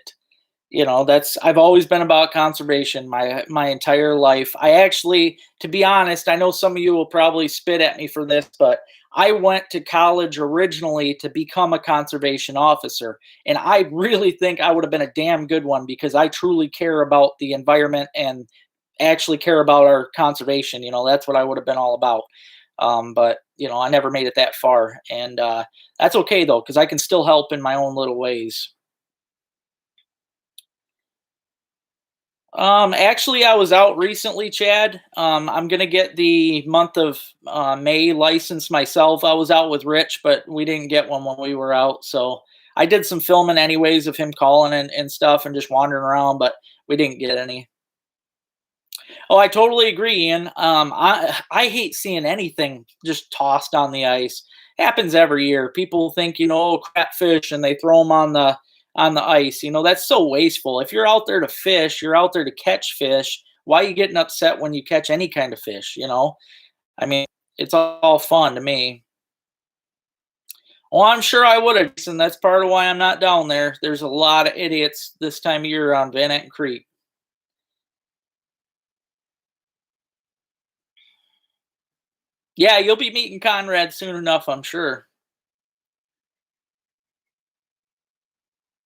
that's I've always been about conservation my entire life. I actually, to be honest, I know some of you will probably spit at me for this, but I went to college originally to become a conservation officer, and I really think I would have been a damn good one because I truly care about the environment and actually care about our conservation. That's what I would have been all about. But I never made it that far, and that's okay though because I can still help in my own little ways. Actually, I was out recently, Chad. I'm gonna get the month of May license myself. I was out with Rich, but we didn't get one when we were out. So I did some filming anyways of him calling and stuff and just wandering around, but we didn't get any. Oh, I totally agree, Ian. I hate seeing anything just tossed on the ice. Happens every year. People think, oh, catfish, and they throw them on the ice. That's so wasteful. If you're out there to fish, you're out there to catch fish. Why are you getting upset when you catch any kind of fish? I mean, it's all fun to me. Oh, I'm sure I would have, and that's part of why I'm not down there. There's a lot of idiots this time of year on Van Etten Creek. Yeah, you'll be meeting Conrad soon enough, I'm sure.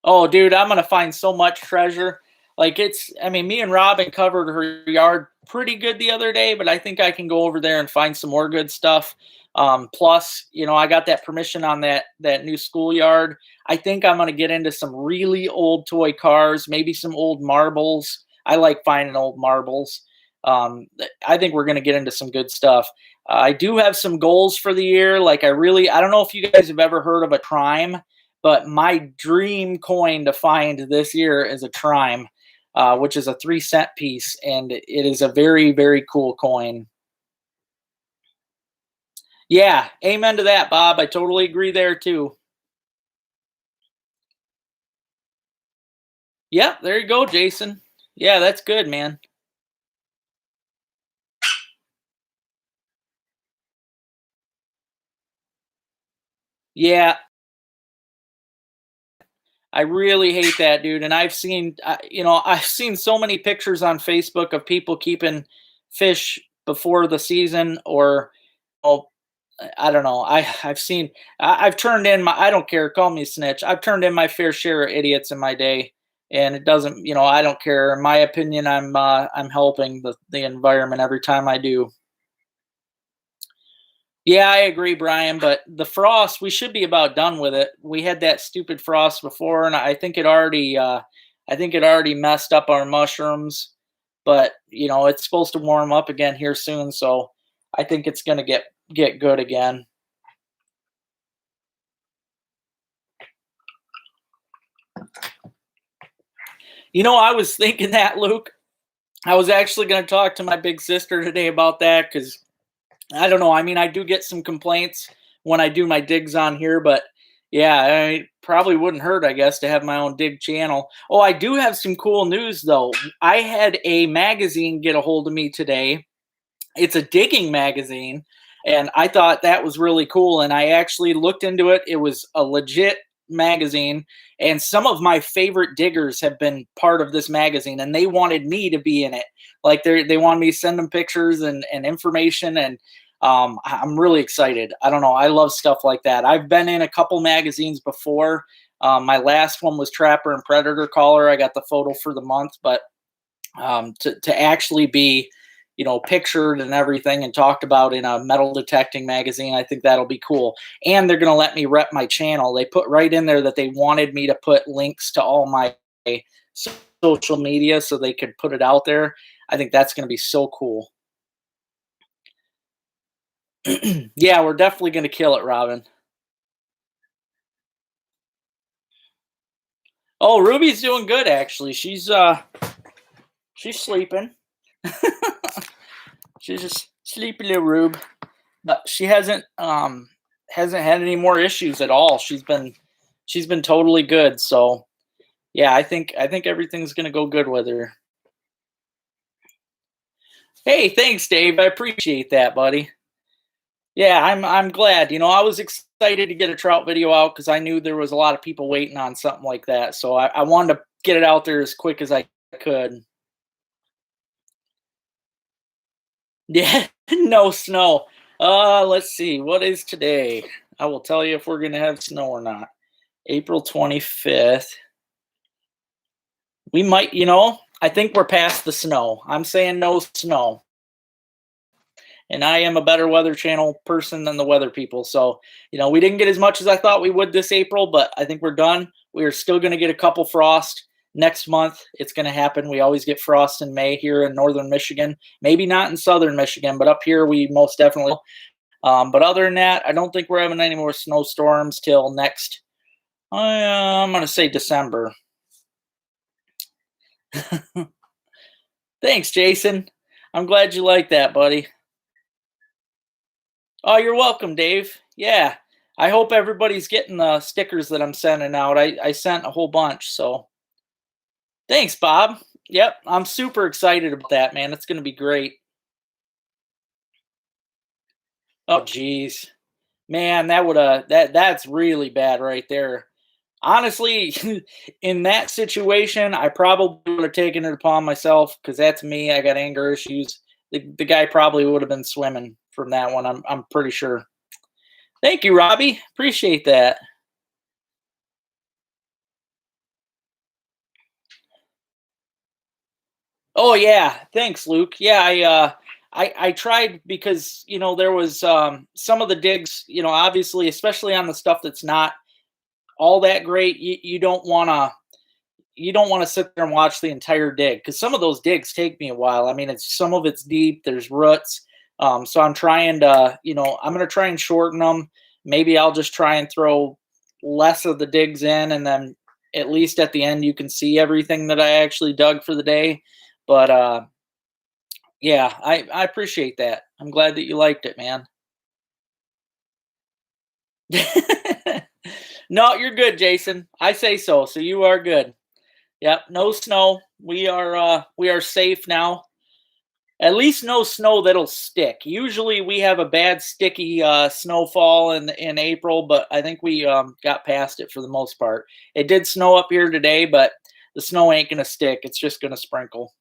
Oh, dude, I'm gonna find so much treasure. Like I mean, me and Robin covered her yard pretty good the other day, but I think I can go over there and find some more good stuff. Plus, I got that permission on that new schoolyard. I think I'm gonna get into some really old toy cars, maybe some old marbles. I like finding old marbles. I think we're gonna get into some good stuff. I do have some goals for the year. Like I don't know if you guys have ever heard of a Trime, but my dream coin to find this year is a Trime, which is a 3 cent piece, and it is a very, very cool coin. Yeah, amen to that, Bob. I totally agree there too. Yep, there you go, Jason. Yeah, that's good, man. Yeah, I really hate that, dude. And I've seen so many pictures on Facebook of people keeping fish before the season, or oh, I don't know. I've turned in my. I don't care. Call me a snitch. I've turned in my fair share of idiots in my day, and it doesn't. I don't care. In my opinion, I'm helping the environment every time I do. Yeah, I agree, Brian. But the frost, we should be about done with it. We had that stupid frost before, and I think it already messed up our mushrooms. But it's supposed to warm up again here soon, so I think it's gonna get good again. I was thinking that, Luke. I was actually going to talk to my big sister today about that because I don't know. I mean, I do get some complaints when I do my digs on here, but yeah, it probably wouldn't hurt, I guess, to have my own dig channel. Oh, I do have some cool news, though. I had a magazine get a hold of me today. It's a digging magazine, and I thought that was really cool. And I actually looked into it. It was a legit magazine, and some of my favorite diggers have been part of this magazine, and they wanted me to be in it. Like they wanted me to send them pictures and information, and I'm really excited. I don't know. I love stuff like that. I've been in a couple magazines before. My last one was Trapper and Predator Caller. I got the photo for the month, but to actually be pictured and everything and talked about in a metal detecting magazine, I think that'll be cool. And they're going to let me rep my channel. They put right in there that they wanted me to put links to all my social media so they could put it out there. I think that's going to be so cool. Yeah, we're definitely going to kill it, Robin. Oh, Ruby's doing good actually. She's sleeping. She's just sleepy little Rube. But she hasn't had any more issues at all. She's been totally good. So yeah, I think everything's gonna go good with her. Hey, thanks, Dave. I appreciate that, buddy. Yeah, I'm glad. I was excited to get a trout video out because I knew there was a lot of people waiting on something like that. So I wanted to get it out there as quick as I could. Yeah, no snow. Let's see. What is today? I will tell you if we're gonna have snow or not. April 25th. We might, I think we're past the snow. I'm saying no snow. And I am a better Weather Channel person than the weather people. So, we didn't get as much as I thought we would this April, but I think we're done. We're still going to get a couple frost next month. It's going to happen. We always get frost in May here in northern Michigan. Maybe not in southern Michigan, but up here we most definitely will. But other than that, I don't think we're having any more snowstorms till next, I'm going to say December. Thanks, Jason. I'm glad you like that, buddy. Oh, you're welcome, Dave. Yeah. I hope everybody's getting the stickers that I'm sending out. I sent a whole bunch, so thanks, Bob. Yep, I'm super excited about that, man. It's gonna be great. Oh, geez, man, that's really bad right there. Honestly, in that situation, I probably would have taken it upon myself because that's me. I got anger issues. The guy probably would have been swimming from that one. I'm pretty sure. Thank you, Robbie. Appreciate that. Oh yeah, thanks, Luke. Yeah, I tried because there was some of the digs. Obviously, especially on the stuff that's not all that great. You don't want to sit there and watch the entire dig because some of those digs take me a while. I mean, some of it's deep. There's roots. So I'm trying to, I'm gonna try and shorten them. Maybe I'll just try and throw less of the digs in, and then at least at the end you can see everything that I actually dug for the day. But yeah, I appreciate that. I'm glad that you liked it, man. No, you're good, Jason. I say so. So you are good. Yep, no snow. We are safe now. At least no snow that'll stick. Usually we have a bad sticky snowfall in April, but I think we got past it for the most part. It did snow up here today, but the snow ain't gonna stick. It's just gonna sprinkle.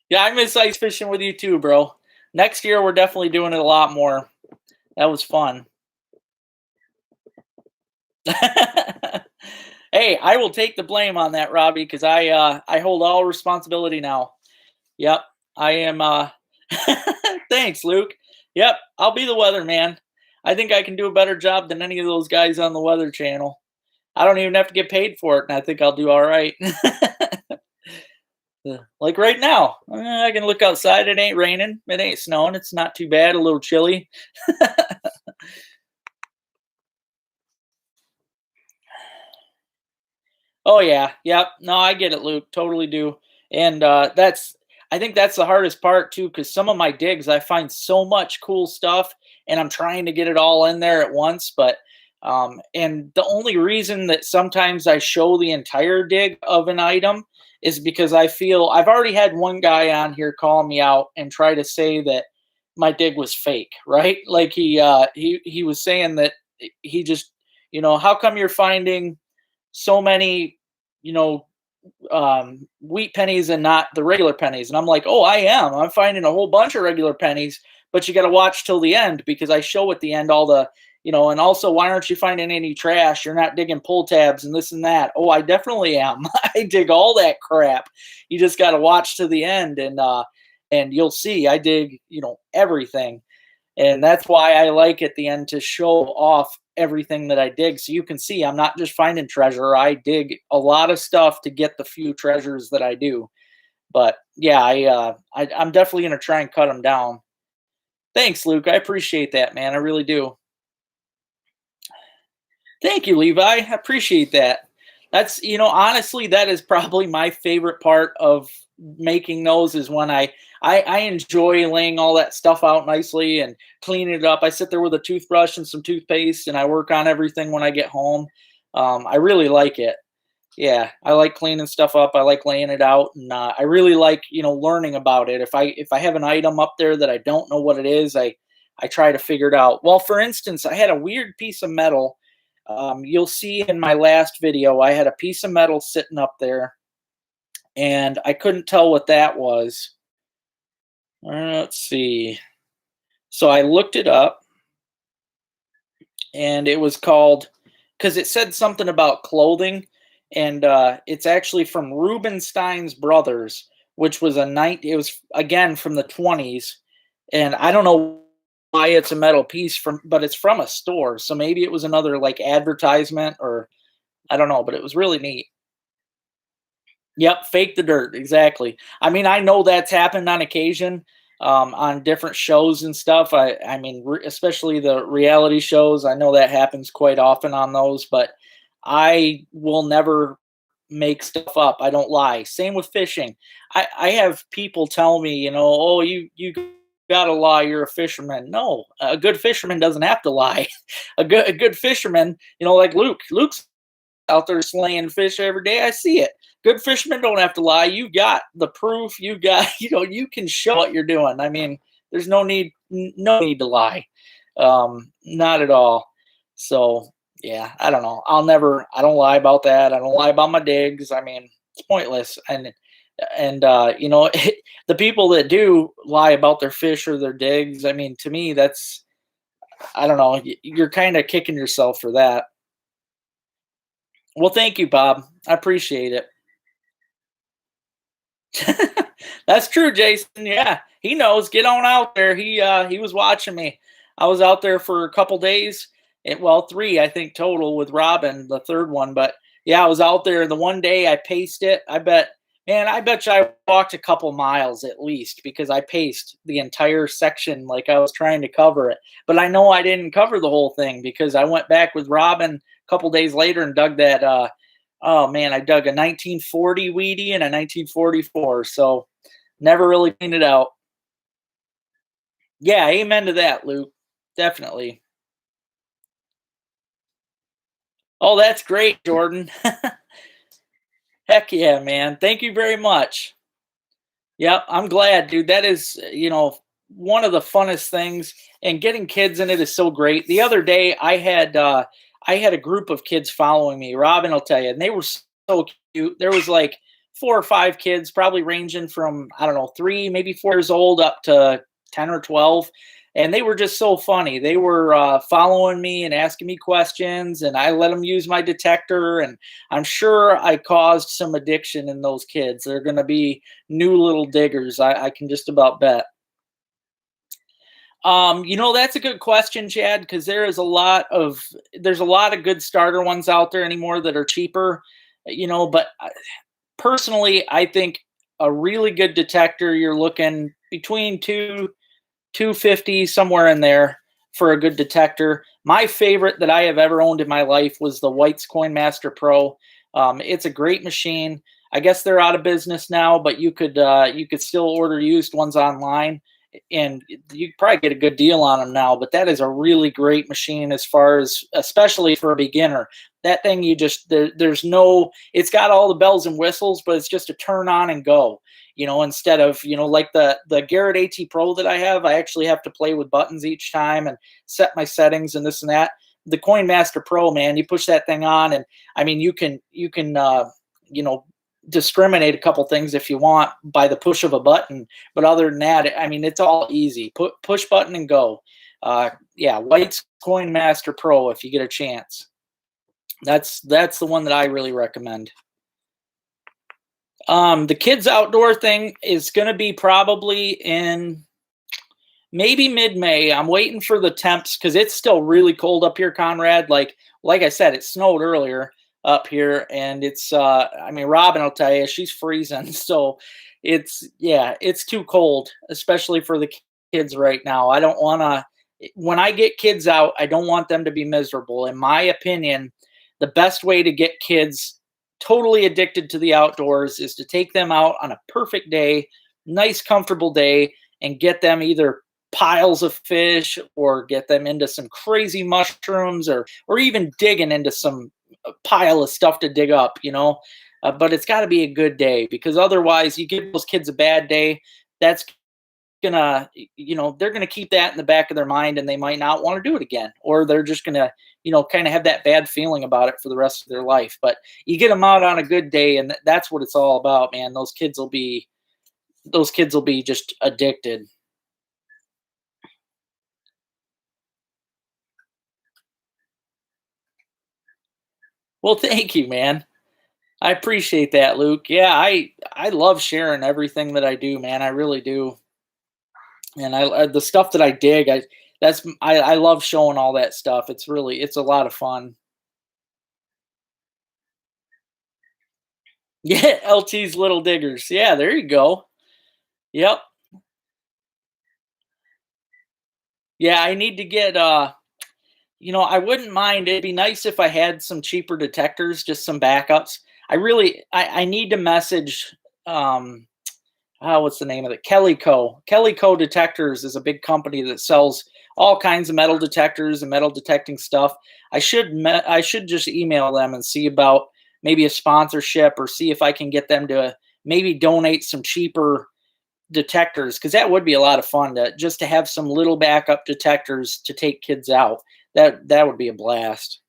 Yeah, I miss ice fishing with you too, bro. Next year we're definitely doing it a lot more. That was fun. Hey, I will take the blame on that, Robbie, because I hold all responsibility now. Yep, I am. Thanks, Luke. Yep, I'll be the weatherman. I think I can do a better job than any of those guys on the Weather Channel. I don't even have to get paid for it, and I think I'll do all right. Yeah, like right now, I can look outside. It ain't raining. It ain't snowing. It's not too bad. A little chilly. Oh yeah, yep. No, I get it, Luke. Totally do. And I think that's the hardest part too, because some of my digs I find so much cool stuff, and I'm trying to get it all in there at once. But and the only reason that sometimes I show the entire dig of an item is because I feel I've already had one guy on here call me out and try to say that my dig was fake, right? Like he was saying that he just how come you're finding so many, you know, wheat pennies and not the regular pennies. And I'm like, oh, I am. I'm finding a whole bunch of regular pennies, but you got to watch till the end because I show at the end all the, and also, why aren't you finding any trash? You're not digging pull tabs and this and that. Oh, I definitely am. I dig all that crap. You just got to watch to the end and you'll see I dig, everything. And that's why I like at the end to show off everything that I dig. So you can see I'm not just finding treasure. I dig a lot of stuff to get the few treasures that I do. But yeah, I'm definitely gonna try and cut them down. Thanks, Luke. I appreciate that, man. I really do. Thank you, Levi. I appreciate that. That's honestly, that is probably my favorite part of making those is when I enjoy laying all that stuff out nicely and cleaning it up. I sit there with a toothbrush and some toothpaste and I work on everything when I get home. I really like it. Yeah, I like cleaning stuff up. I like laying it out, and I really like learning about it. If I have an item up there that I don't know what it is, I try to figure it out. Well, for instance, I had a weird piece of metal. You'll see in my last video, I had a piece of metal sitting up there, and I couldn't tell what that was. Let's see. So I looked it up, and it was called because it said something about clothing, and it's actually from Rubenstein's Brothers, which was a night. It was again from the 20s, and I don't know why it's a metal piece but it's from a store, so maybe it was another like advertisement or I don't know, but it was really neat. Yep, fake the dirt, exactly. I mean, I know that's happened on occasion, on different shows and stuff. I mean, especially the reality shows. I know that happens quite often on those, but I will never. make stuff up. I don't lie. Same with fishing. I have people tell me, oh, you gotta lie. You're a fisherman. No, a good fisherman doesn't have to lie. A good fisherman, like Luke. Luke's out there slaying fish every day. I see it. Good fishermen don't have to lie. You got the proof. You got, you can show what you're doing. I mean, there's no need to lie. Not at all. So yeah, I don't know. I don't lie about that. I don't lie about my digs. I mean, it's pointless. And the people that do lie about their fish or their digs, I mean, to me, I don't know. You're kind of kicking yourself for that. Well, thank you, Bob. I appreciate it. That's true, Jason. Yeah, he knows. Get on out there. He was watching me. I was out there for a couple days. Well, three I think total with Robin, the third one. But yeah, I was out there. The one day I paced it. I bet you I walked a couple miles at least because I paced the entire section like I was trying to cover it. But I know I didn't cover the whole thing because I went back with Robin a couple days later and dug that. Oh man, I dug a 1940 weedy and a 1944. So never really cleaned it out. Yeah, amen to that, Luke. Definitely. Oh, that's great, Jordan. Heck yeah, man. Thank you very much. Yep, I'm glad, dude. That is, one of the funnest things, and getting kids in it is so great. The other day, I had a group of kids following me. Robin will tell you, and they were so cute. There was like 4 or 5 kids, probably ranging from I don't know 3, maybe 4 years old up to 10 or 12, and they were just so funny. They were following me and asking me questions, and I let them use my detector. And I'm sure I caused some addiction in those kids. They're going to be new little diggers. I can just about bet. That's a good question, Chad, because there's a lot of good starter ones out there anymore that are cheaper, but personally, I think a really good detector, you're looking between 250 somewhere in there for a good detector. My favorite that I have ever owned in my life was the White's Coin Master Pro. It's a great machine. I guess they're out of business now, but you could still order used ones online, and you could probably get a good deal on them now. But that is a really great machine as far as, especially for a beginner. That thing there's no, it's got all the bells and whistles, but it's just a turn on and go. Instead of like the Garrett AT Pro that I have, I actually have to play with buttons each time and set my settings and this and that. The Coin Master Pro, man, you push that thing on, and I mean you can you know discriminate a couple things if you want by the push of a button. But other than that, I mean, it's all easy. Push button and go. Yeah, White's Coin Master Pro if you get a chance. That's the one that I really recommend. The kids outdoor thing is going to be probably in maybe mid-May. I'm waiting for the temps because it's still really cold up here, Conrad. Like I said, it snowed earlier up here, and I mean, Robin will tell you she's freezing. So it's too cold, especially for the kids right now. I don't want to. When I get kids out, I don't want them to be miserable. In my opinion, the best way to get kids totally addicted to the outdoors is to take them out on a perfect day, nice, comfortable day, and get them either piles of fish or get them into some crazy mushrooms or even digging into some pile of stuff to dig up, but it's got to be a good day, because otherwise you give those kids a bad day. That's gonna, they're gonna keep that in the back of their mind, and they might not want to do it again, or they're just gonna, kind of have that bad feeling about it for the rest of their life. But you get them out on a good day, and that's what it's all about, man. Those kids will be just addicted. Well, thank you, man. I appreciate that, Luke. Yeah, I love sharing everything that I do, man. I really do. And the stuff that I dig, I love showing all that stuff. It's a lot of fun. Yeah, LT's Little Diggers. Yeah, there you go. Yep. Yeah, I need to get I wouldn't mind. It'd be nice if I had some cheaper detectors, just some backups. I need to message, um, what's the name of it? Kellyco. Kellyco Detectors is a big company that sells all kinds of metal detectors and metal detecting stuff. I should just email them and see about maybe a sponsorship, or see if I can get them to maybe donate some cheaper detectors, because that would be a lot of fun to just to have some little backup detectors to take kids out. That would be a blast.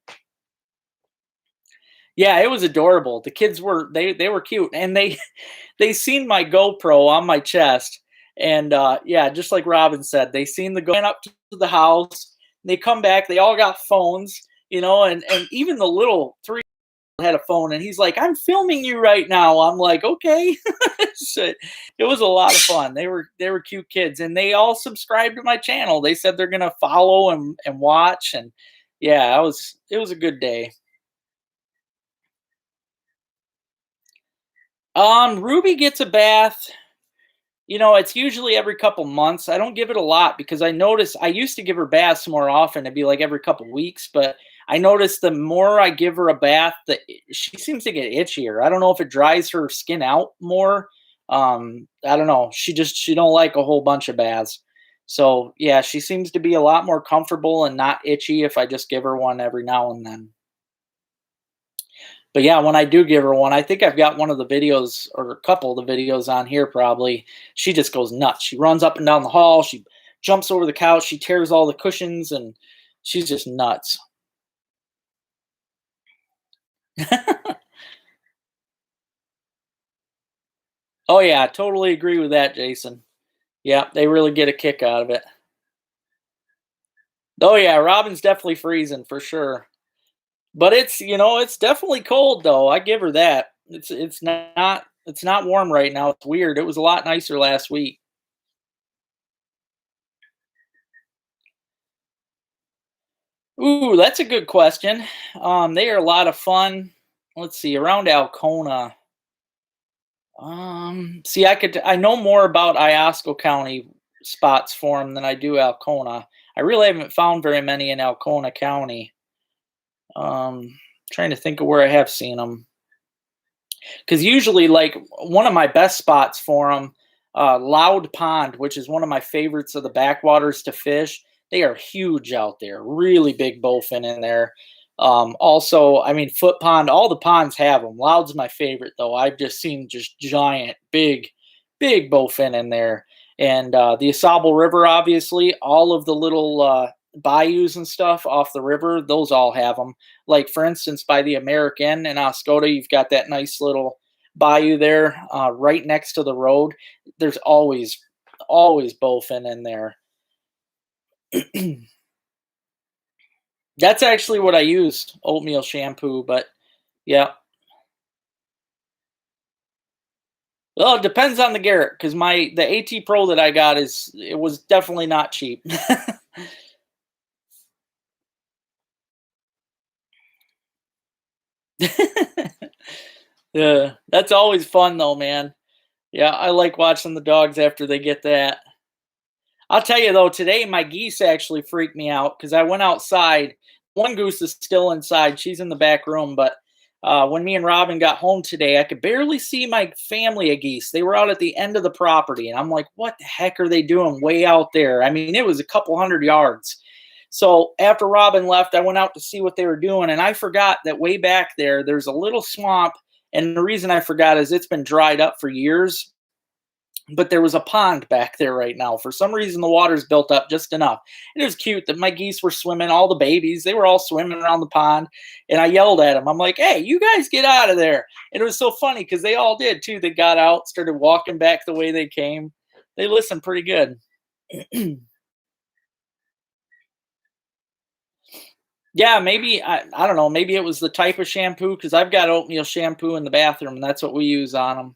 Yeah, it was adorable. The kids were they were cute, and they seen my GoPro on my chest, and yeah, just like Robin said, they seen the going up to the house. They come back, they all got phones, and even the little three had a phone, and he's like, "I'm filming you right now." I'm like, "Okay." So, it was a lot of fun. They were cute kids, and they all subscribed to my channel. They said they're gonna follow and watch, and yeah, it was a good day. Ruby gets a bath. It's usually every couple months. I don't give it a lot because I notice I used to give her baths more often. It'd be like every couple weeks, but I notice the more I give her a bath, she seems to get itchier. I don't know if it dries her skin out more. I don't know. She don't like a whole bunch of baths. So yeah, she seems to be a lot more comfortable and not itchy if I just give her one every now and then. But yeah, when I do give her one, I think I've got one of the videos, or a couple of the videos on here probably. She just goes nuts. She runs up and down the hall. She jumps over the couch. She tears all the cushions, and she's just nuts. Oh yeah, I totally agree with that, Jason. Yeah, they really get a kick out of it. Oh yeah, Robin's definitely freezing for sure. But it's definitely cold though. I give her that. It's not warm right now. It's weird. It was a lot nicer last week. Ooh, that's a good question. They are a lot of fun. Let's see, around Alcona. See, I know more about Iosco County spots for them than I do Alcona. I really haven't found very many in Alcona County. Trying to think of where I have seen them. Because usually, like, one of my best spots for them, Loud Pond, which is one of my favorites of the backwaters to fish. They are huge out there, really big bowfin in there. Also, I mean, Foot Pond, all the ponds have them. Loud's my favorite though. I've just seen just giant, big bowfin in there. And the Asable River, obviously, all of the little bayous and stuff off the river, those all have them. Like, for instance, by the American in Oscoda, you've got that nice little bayou there, right next to the road. There's always bowfin in there. That's actually what I used, oatmeal shampoo. But yeah, well, it depends on the Garrett, because the AT Pro that I got it was definitely not cheap. Yeah, that's always fun though, man. Yeah, I like watching the dogs after they get that. I'll tell you though, today my geese actually freaked me out because I went outside. One goose is still inside; she's in the back room. But when me and Robin got home today, I could barely see my family of geese. They were out at the end of the property, and I'm like, "What the heck are they doing way out there?" I mean, it was a couple hundred yards. So after Robin left, I went out to see what they were doing, and I forgot that way back there's a little swamp. And the reason I forgot is it's been dried up for years, but there was a pond back there right now. For some reason, the water's built up just enough. And it was cute that my geese were swimming, all the babies, they were all swimming around the pond. And I yelled at them. I'm like, "Hey, you guys get out of there." And it was so funny because they all did too. They got out, started walking back the way they came. They listened pretty good. Yeah, maybe, I don't know. Maybe it was the type of shampoo, because I've got oatmeal shampoo in the bathroom, and that's what we use on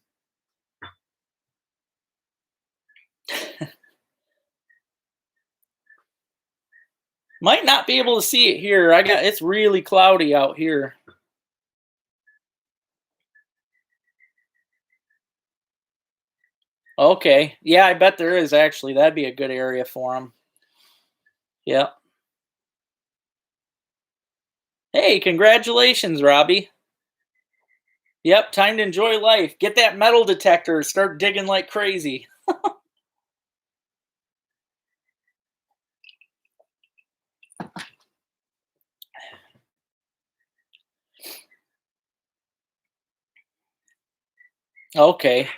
them. Might not be able to see it here. It's really cloudy out here. Okay. Yeah, I bet there is actually. That'd be a good area for them. Yeah. Hey, congratulations, Robbie. Yep, time to enjoy life. Get that metal detector. Start digging like crazy. Okay.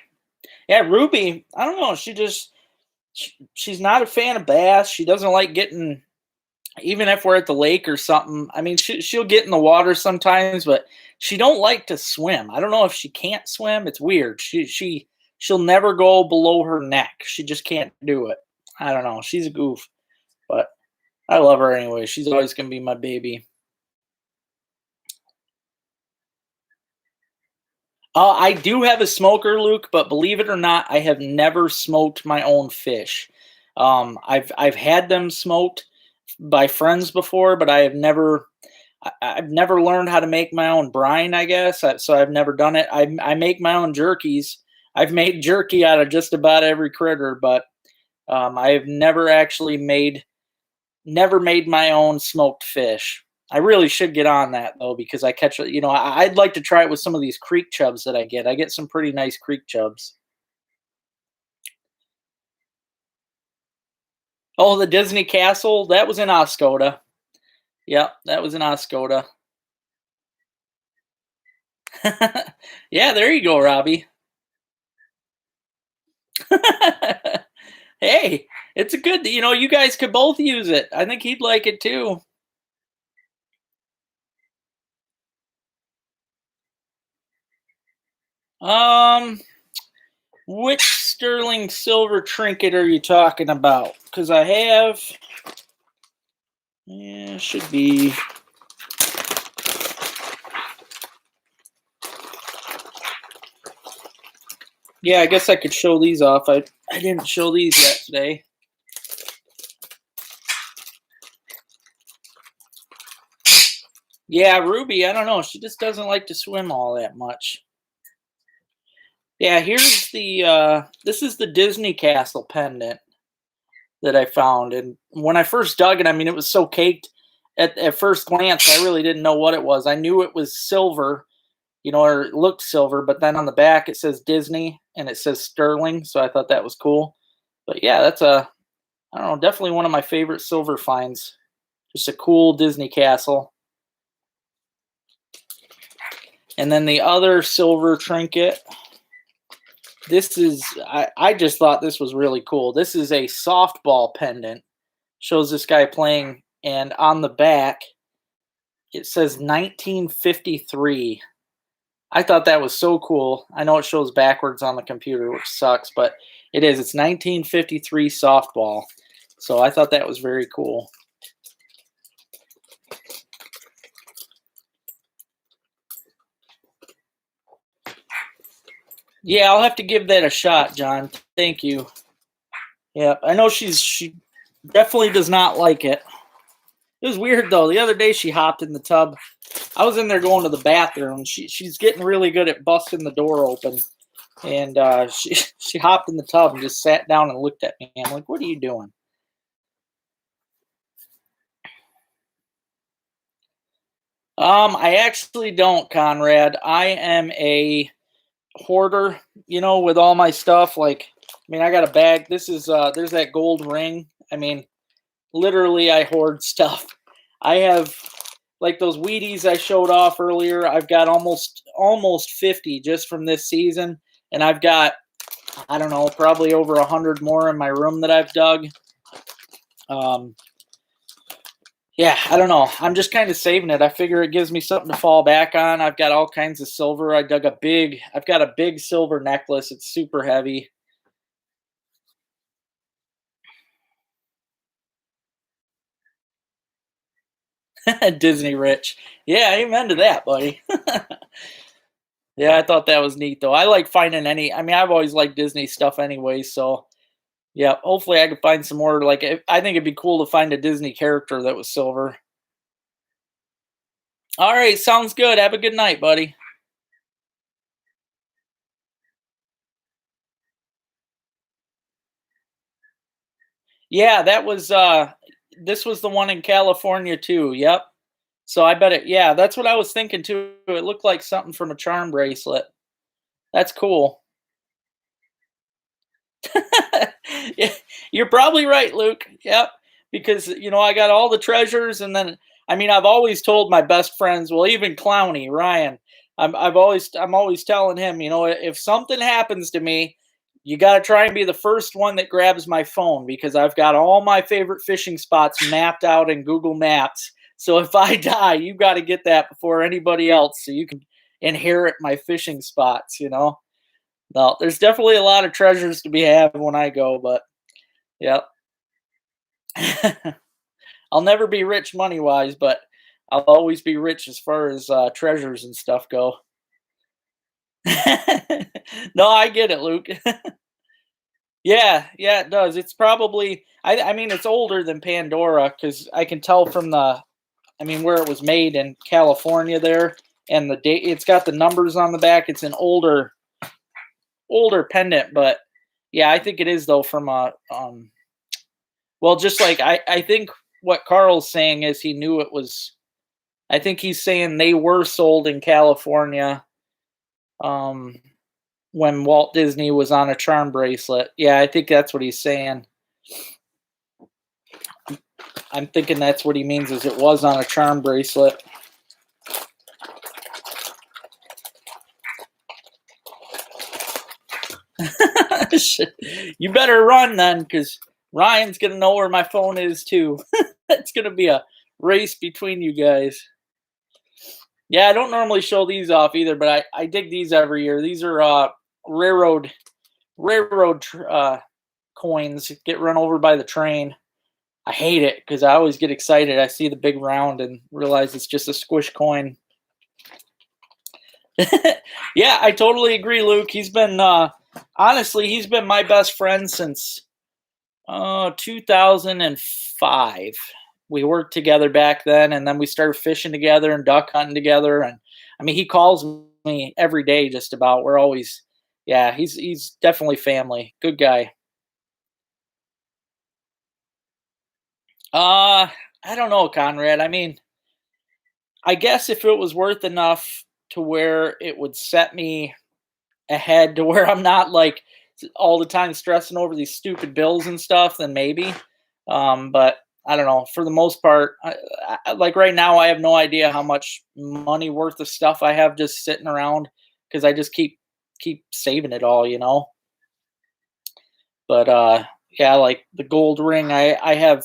Yeah, Ruby. I don't know. She's not a fan of bass. She doesn't like getting, even if we're at the lake or something. I mean, she'll get in the water sometimes, but she don't like to swim. I don't know if she can't swim. It's weird. She'll never go below her neck. She just can't do it. I don't know. She's a goof, but I love her anyway. She's always gonna be my baby. I do have a smoker, Luke, but believe it or not, I have never smoked my own fish. I've had them smoked by friends before, but I've never learned how to make my own brine. I guess so. I've never done it. I make my own jerkies. I've made jerky out of just about every critter, but I've never made my own smoked fish. I really should get on that though because I catch, I'd like to try it with some of these creek chubs that I get. I get some pretty nice creek chubs. Oh, the Disney Castle, that was in Oscoda. Yep, that was in Oscoda. Yeah, there you go, Robbie. Hey, it's a good, you guys could both use it. I think he'd like it too. Um, which sterling silver trinket are you talking about? Because I have, yeah, should be. Yeah, I guess I could show these off. I didn't show these yet today. Yeah, Ruby, I don't know. She just doesn't like to swim all that much. Yeah, here's the this is the Disney Castle pendant that I found. And when I first dug it, I mean it was so caked at first glance, I really didn't know what it was. I knew it was silver, or it looked silver, but then on the back it says Disney and it says sterling, so I thought that was cool. But yeah, that's I don't know, definitely one of my favorite silver finds. Just a cool Disney castle. And then the other silver trinket, this is, I just thought this was really cool. This is a softball pendant. Shows this guy playing, and on the back, it says 1953. I thought that was so cool. I know it shows backwards on the computer, which sucks, but it is. It's 1953 softball. So I thought that was very cool. Yeah, I'll have to give that a shot, John. Thank you. Yeah, I know she definitely does not like it. It was weird though. The other day she hopped in the tub. I was in there going to the bathroom. She's getting really good at busting the door open, and she hopped in the tub and just sat down and looked at me. I'm like, "What are you doing?" I actually don't, Conrad. I am a hoarder, with all my stuff. Like, I mean, I got a bag. This is there's that gold ring. I mean, literally, I hoard stuff. I have like those Wheaties I showed off earlier. I've got almost 50 just from this season, and I've got, I don't know, probably over 100 more in my room that I've dug. Um, yeah, I don't know. I'm just kind of saving it. I figure it gives me something to fall back on. I've got all kinds of silver. I've got a big silver necklace. It's super heavy. Disney rich. Yeah, amen to that, buddy. Yeah, I thought that was neat though. I like finding I mean, I've always liked Disney stuff anyway, so yeah, hopefully I could find some more I think it'd be cool to find a Disney character that was silver. All right, sounds good. Have a good night, buddy. Yeah, that was this was the one in California too. Yep. So I bet it. Yeah, that's what I was thinking too. It looked like something from a charm bracelet. That's cool. Yeah, you're probably right, Luke. Yep. Because I got all the treasures, and then I mean, I've always told my best friends, well, even Clowny, Ryan, I'm always telling him, if something happens to me, you got to try and be the first one that grabs my phone because I've got all my favorite fishing spots mapped out in Google Maps. So if I die, you got to get that before anybody else so you can inherit my fishing spots. No, there's definitely a lot of treasures to be had when I go, but yep. I'll never be rich money wise, but I'll always be rich as far as treasures and stuff go. No, I get it, Luke. Yeah, yeah, it does. It's probably, I mean, it's older than Pandora because I can tell from I mean, where it was made in California there, and the date. It's got the numbers on the back. It's an older pendant, but yeah, I think it is though from a well, just like I think what Carl's saying is he knew it was. I think he's saying they were sold in California um, when Walt Disney was on a charm bracelet. Yeah, I think that's what he's saying. I'm thinking that's what he means is it was on a charm bracelet. You better run then, because Ryan's gonna know where my phone is too. It's gonna be a race between you guys. Yeah, I don't normally show these off either, but I dig these every year. These are railroad railroad coins get run over by the train. I hate it because I always get excited. I see the big round and realize it's just a squish coin. Yeah, I totally agree, Luke. He's been honestly, he's been my best friend since 2005. We worked together back then, and then we started fishing together and duck hunting together. And I mean, he calls me every day, just about. We're always, yeah, he's definitely family. Good guy. I don't know, Conrad. I mean, I guess if it was worth enough to where it would set me ahead to where I'm not like all the time stressing over these stupid bills and stuff, then maybe. But I don't know. For the most part, like right now, I have no idea how much money worth of stuff I have just sitting around because I just keep saving it all. But yeah, like the gold ring, I have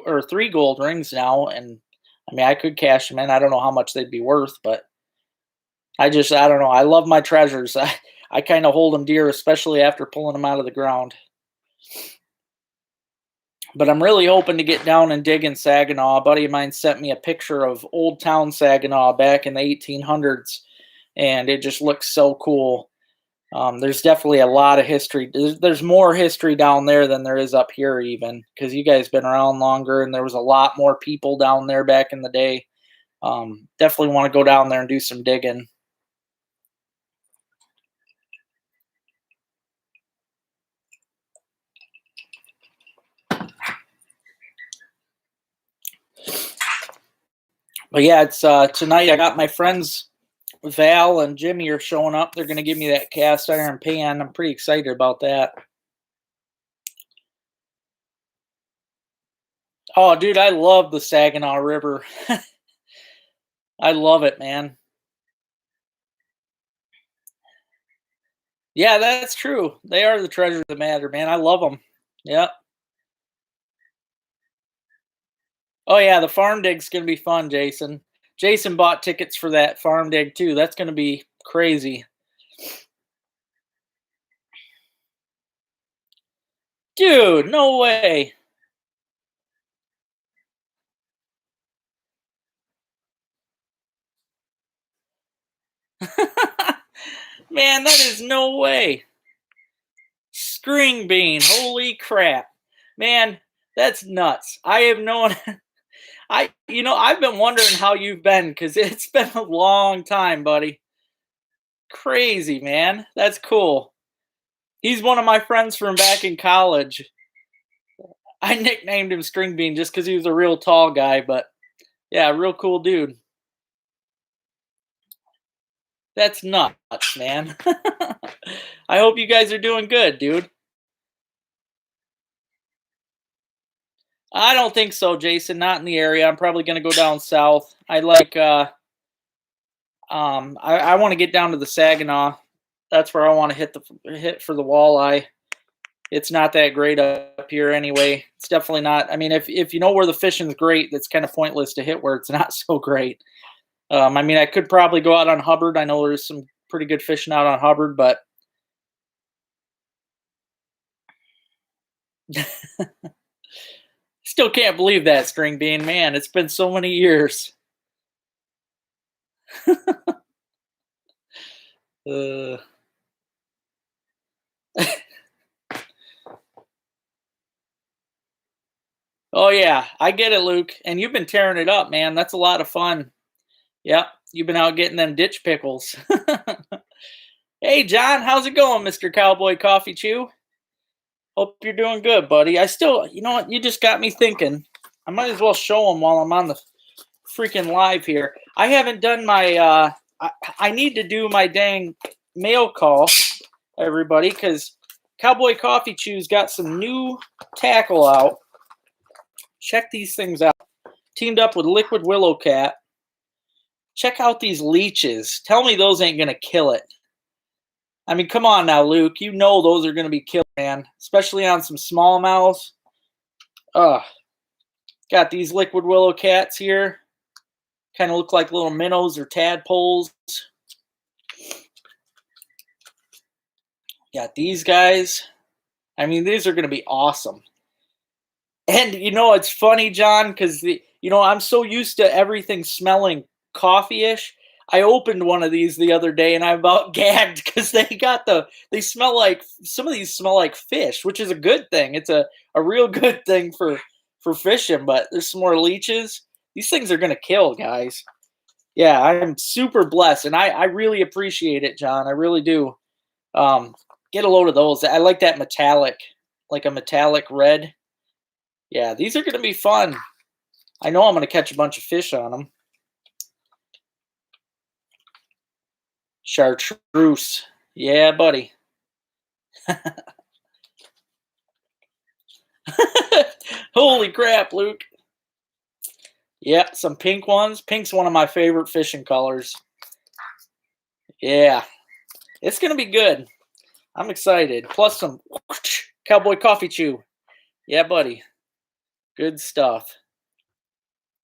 or three gold rings now, and I mean I could cash them in. I don't know how much they'd be worth, but I don't know. I love my treasures. I kind of hold them dear, especially after pulling them out of the ground. But I'm really hoping to get down and dig in Saginaw. A buddy of mine sent me a picture of Old Town Saginaw back in the 1800s, and it just looks so cool. There's definitely a lot of history. There's more history down there than there is up here, even because you guys been around longer, and there was a lot more people down there back in the day. Definitely want to go down there and do some digging. But yeah, it's tonight. I got my friends Val and Jimmy are showing up. They're gonna give me that cast iron pan. I'm pretty excited about that. Oh, dude, I love the Saginaw River. I love it, man. Yeah, that's true. They are the treasures that matter, man. I love them. Yep. Oh yeah, the farm dig's gonna be fun, Jason. Jason bought tickets for that farm dig too. That's gonna be crazy. Dude, no way. Man, that is no way. String bean. Holy crap. Man, that's nuts. I have known I've been wondering how you've been because it's been a long time, buddy. Crazy, man. That's cool. He's one of my friends from back in college. I nicknamed him String Bean just because he was a real tall guy, but yeah, real cool dude. That's nuts, man. I hope you guys are doing good, dude. I don't think so, Jason. Not in the area. I'm probably gonna go down south. I like I want to get down to the Saginaw. That's where I want to hit for the walleye. It's not that great up here anyway. It's definitely not. I mean, if you know where the fishing's great, that's kind of pointless to hit where it's not so great. I mean, I could probably go out on Hubbard. I know there's some pretty good fishing out on Hubbard, but still can't believe that, String Bean. Man, it's been so many years. uh, oh yeah, I get it, Luke. And you've been tearing it up, man. That's a lot of fun. Yep, you've been out getting them ditch pickles. Hey, John, how's it going, Mr. Cowboy Coffee Chew? Hope you're doing good, buddy. I still, you know what? You just got me thinking. I might as well show them while I'm on the freaking live here. I haven't done my, I need to do my dang mail call, everybody, because Cowboy Coffee Chew's got some new tackle out. Check these things out. Teamed up with Liquid Willow Cat. Check out these leeches. Tell me those ain't going to kill it. I mean, come on now, Luke. You know those are going to be killer, man. Especially on some smallmouths. Got these Liquid Willow Cats here. Kind of look like little minnows or tadpoles. Got these guys. I mean, these are going to be awesome. And, you know, it's funny, John, because, you know, I'm so used to everything smelling coffee-ish. I opened one of these the other day and I about gagged because they smell like, some of these smell like fish, which is a good thing. It's a real good thing for fishing, but there's some more leeches. These things are going to kill, guys. Yeah, I'm super blessed, and I really appreciate it, John. I really do. Get a load of those. I like that metallic, like a metallic red. Yeah, these are going to be fun. I know I'm going to catch a bunch of fish on them. Chartreuse. Yeah, buddy. Holy crap, Luke. Yeah, some pink ones. Pink's one of my favorite fishing colors. Yeah, it's going to be good. I'm excited. Plus some Cowboy Coffee Chew. Yeah, buddy. Good stuff.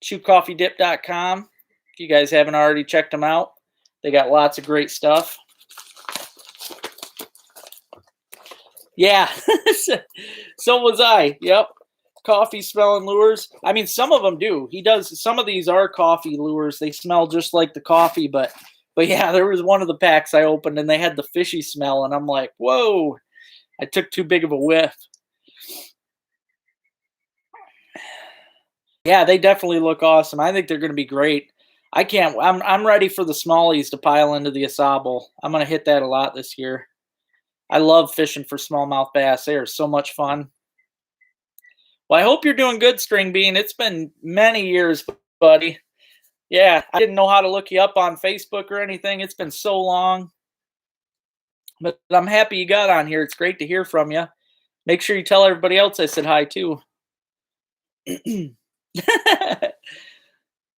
ChewCoffeeDip.com. If you guys haven't already checked them out, they got lots of great stuff. Yeah, so was I. Yep. Coffee smelling lures. I mean, some of them do. He does. Some of these are coffee lures. They smell just like the coffee, but yeah, there was one of the packs I opened and they had the fishy smell, and I'm like, whoa! I took too big of a whiff. Yeah, they definitely look awesome. I think they're going to be great. I'm ready for the smallies to pile into the Asable. I'm going to hit that a lot this year. I love fishing for smallmouth bass. They are so much fun. Well, I hope you're doing good, String Bean. It's been many years, buddy. Yeah, I didn't know how to look you up on Facebook or anything. It's been so long. But I'm happy you got on here. It's great to hear from you. Make sure you tell everybody else I said hi, too.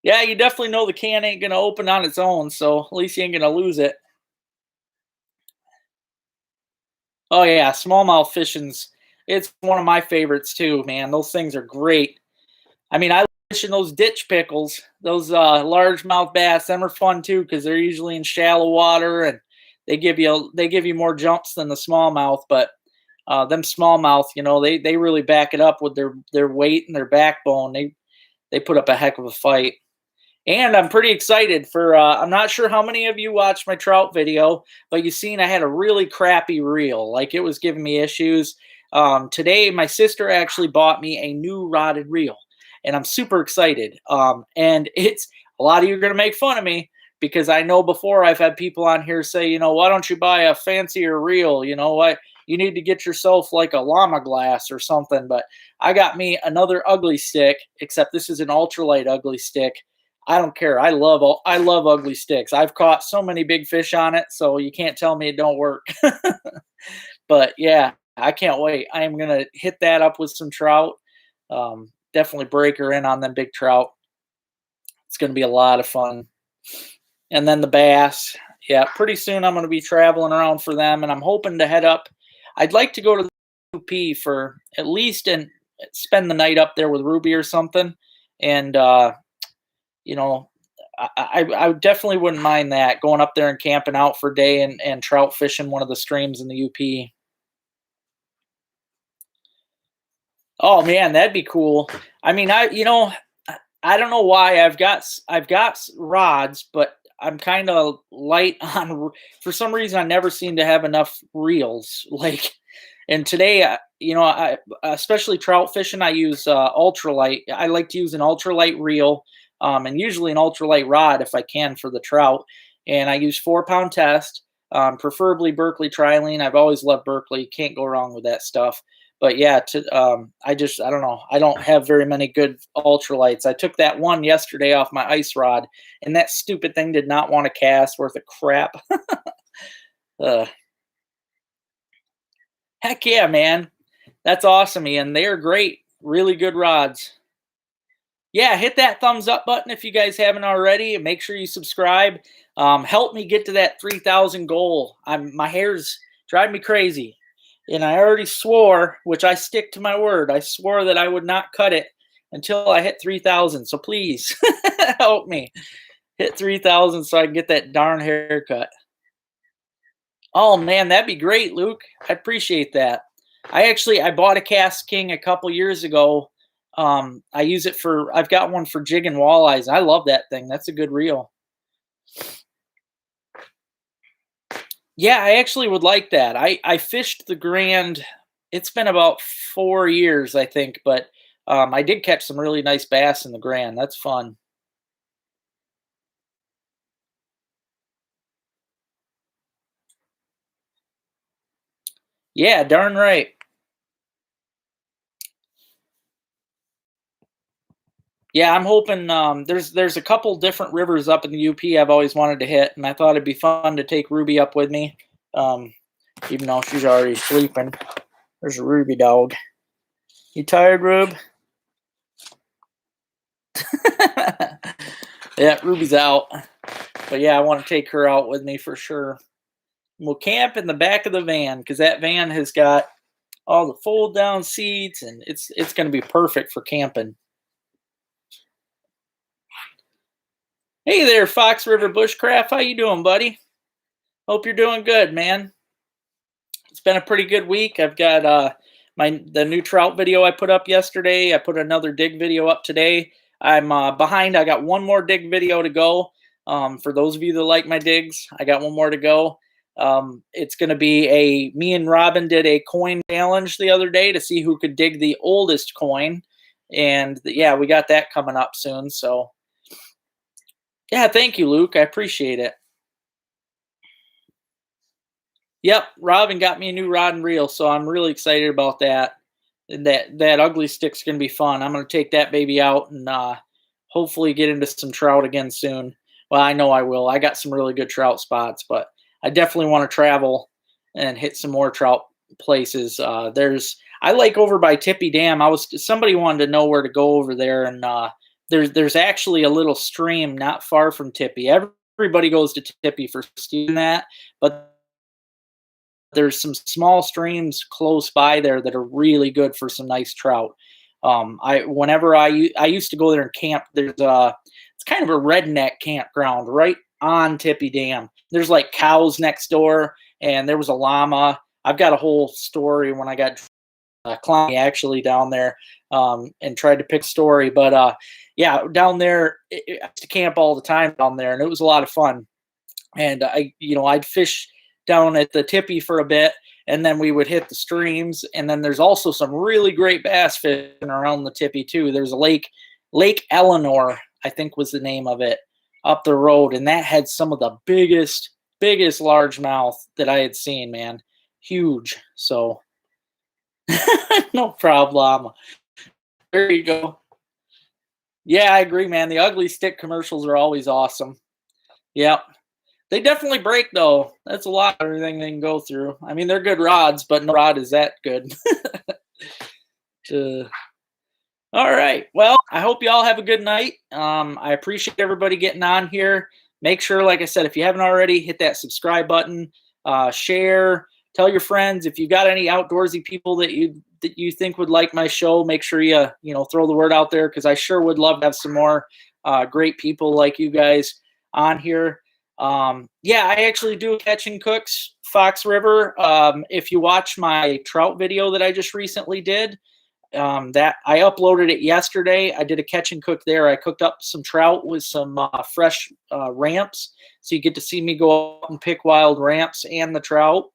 Yeah, you definitely know the can ain't going to open on its own, so at least you ain't going to lose it. Oh, yeah, smallmouth fishing's, it's one of my favorites, too, man. Those things are great. I mean, I fish in those ditch pickles, those largemouth bass. Them are fun, too, because they're usually in shallow water, and they give you more jumps than the smallmouth, but them smallmouth, you know, they really back it up with their weight and their backbone. They put up a heck of a fight. And I'm pretty excited for, I'm not sure how many of you watched my trout video, but you seen I had a really crappy reel. Like, it was giving me issues. Today, my sister actually bought me a new rodded reel, and I'm super excited. And it's, a lot of you are going to make fun of me because I know before I've had people on here say, you know, why don't you buy a fancier reel? You know what? You need to get yourself like a llama glass or something. But I got me another ugly stick, except this is an ultralight ugly stick. I don't care. I love ugly sticks. I've caught so many big fish on it, so you can't tell me it don't work. But yeah, I can't wait. I am gonna hit that up with some trout. Definitely break her in on them big trout. It's gonna be a lot of fun. And then the bass. Yeah, pretty soon I'm gonna be traveling around for them, and I'm hoping to head up. I'd like to go to the UP for at least and spend the night up there with Ruby or something. And you know, I definitely wouldn't mind that, going up there and camping out for a day and trout fishing one of the streams in the UP. Oh man, that'd be cool. I mean, I don't know why I've got rods, but I'm kind of light on. For some reason, I never seem to have enough reels. Like, and today, I especially trout fishing, I use ultralight. I like to use an ultralight reel, and usually an ultralight rod if I can for the trout. And I use 4 pound test, preferably Berkeley trilene. I've always loved Berkeley. Can't go wrong with that stuff. But yeah, I don't know. I don't have very many good ultralights. I took that one yesterday off my ice rod, and that stupid thing did not want to cast worth a crap. uh, Heck yeah, man. That's awesome, Ian. They are great. Really good rods. Yeah, hit that thumbs up button if you guys haven't already, and make sure you subscribe. Help me get to that 3,000 goal. My hair's driving me crazy. And I already swore, which I stick to my word. I swore that I would not cut it until I hit 3,000. So please help me hit 3,000 so I can get that darn haircut. Oh man, that'd be great, Luke. I appreciate that. I bought a Cast King a couple years ago. I use it for, I've got one for jigging walleyes. I love that thing. That's a good reel. Yeah, I actually would like that. I fished the Grand. It's been about 4 years, I think, but I did catch some really nice bass in the Grand. That's fun. Yeah, darn right. Yeah, I'm hoping there's a couple different rivers up in the UP I've always wanted to hit, and I thought it'd be fun to take Ruby up with me, um, even though she's already sleeping. There's a Ruby dog. You tired, Rube? Yeah, Ruby's out. But yeah, I want to take her out with me for sure. We'll camp in the back of the van because that van has got all the fold down seats, and it's going to be perfect for camping. Hey there, Fox River Bushcraft. How you doing, buddy? Hope you're doing good, man. It's been a pretty good week. I've got the new trout video I put up yesterday. I put another dig video up today. I'm behind. I got one more dig video to go. For those of you that like my digs, I got one more to go. It's going to be me and Robin did a coin challenge the other day to see who could dig the oldest coin. And yeah, we got that coming up soon. So yeah, thank you, Luke. I appreciate it. Yep, Robin got me a new rod and reel, so I'm really excited about that. And that ugly stick's gonna be fun. I'm gonna take that baby out and hopefully get into some trout again soon. Well, I know I will. I got some really good trout spots, but I definitely want to travel and hit some more trout places. I like over by Tippy Dam. Somebody wanted to know where to go over there, and there's actually a little stream not far from Tippy. Everybody goes to Tippy for skiing that, but there's some small streams close by there that are really good for some nice trout. I used to go there and camp. It's kind of a redneck campground right on Tippy Dam. There's like cows next door, and there was a llama. I've got a whole story when I got climbing actually down there, and tried to pick a story. But yeah, down there, I used to camp all the time down there, and it was a lot of fun. And I'd fish down at the Tippy for a bit, and then we would hit the streams. And then there's also some really great bass fishing around the Tippy too. There's a Lake Eleanor, I think was the name of it, up the road, and that had some of the biggest largemouth that I had seen, man. Huge. So no problem. There you go. Yeah, I agree, man. The ugly stick commercials are always awesome. Yep. They definitely break though. That's a lot of everything they can go through. I mean, they're good rods, but no rod is that good. Uh, all right. Well, I hope you all have a good night. I appreciate everybody getting on here. Make sure, like I said, if you haven't already, hit that subscribe button, share, tell your friends. If you've got any outdoorsy people that you think would like my show, make sure you throw the word out there because I sure would love to have some more great people like you guys on here. Yeah, I actually do catching cooks Fox River. If you watch my trout video that I just recently did, that I uploaded it yesterday. I did a catch and cook there. I cooked up some trout with some fresh ramps, so you get to see me go out and pick wild ramps and the trout.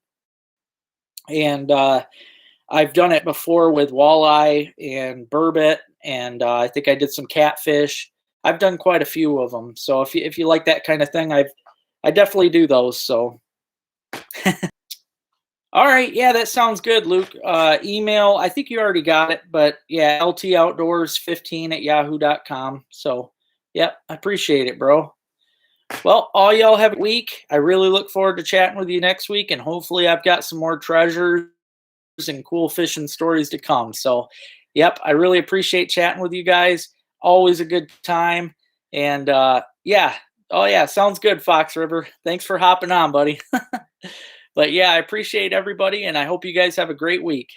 And I've done it before with walleye and burbot, and I think I did some catfish. I've done quite a few of them. So if you like that kind of thing, I definitely do those. So. All right, yeah, that sounds good, Luke. Email, I think you already got it, but yeah, ltoutdoors15@yahoo.com. So, yep, I appreciate it, bro. Well, all y'all have a week. I really look forward to chatting with you next week, and hopefully I've got some more treasures and cool fishing stories to come. So, yep, I really appreciate chatting with you guys. Always a good time. And yeah, oh yeah, sounds good, Fox River. Thanks for hopping on, buddy. But yeah, I appreciate everybody, and I hope you guys have a great week.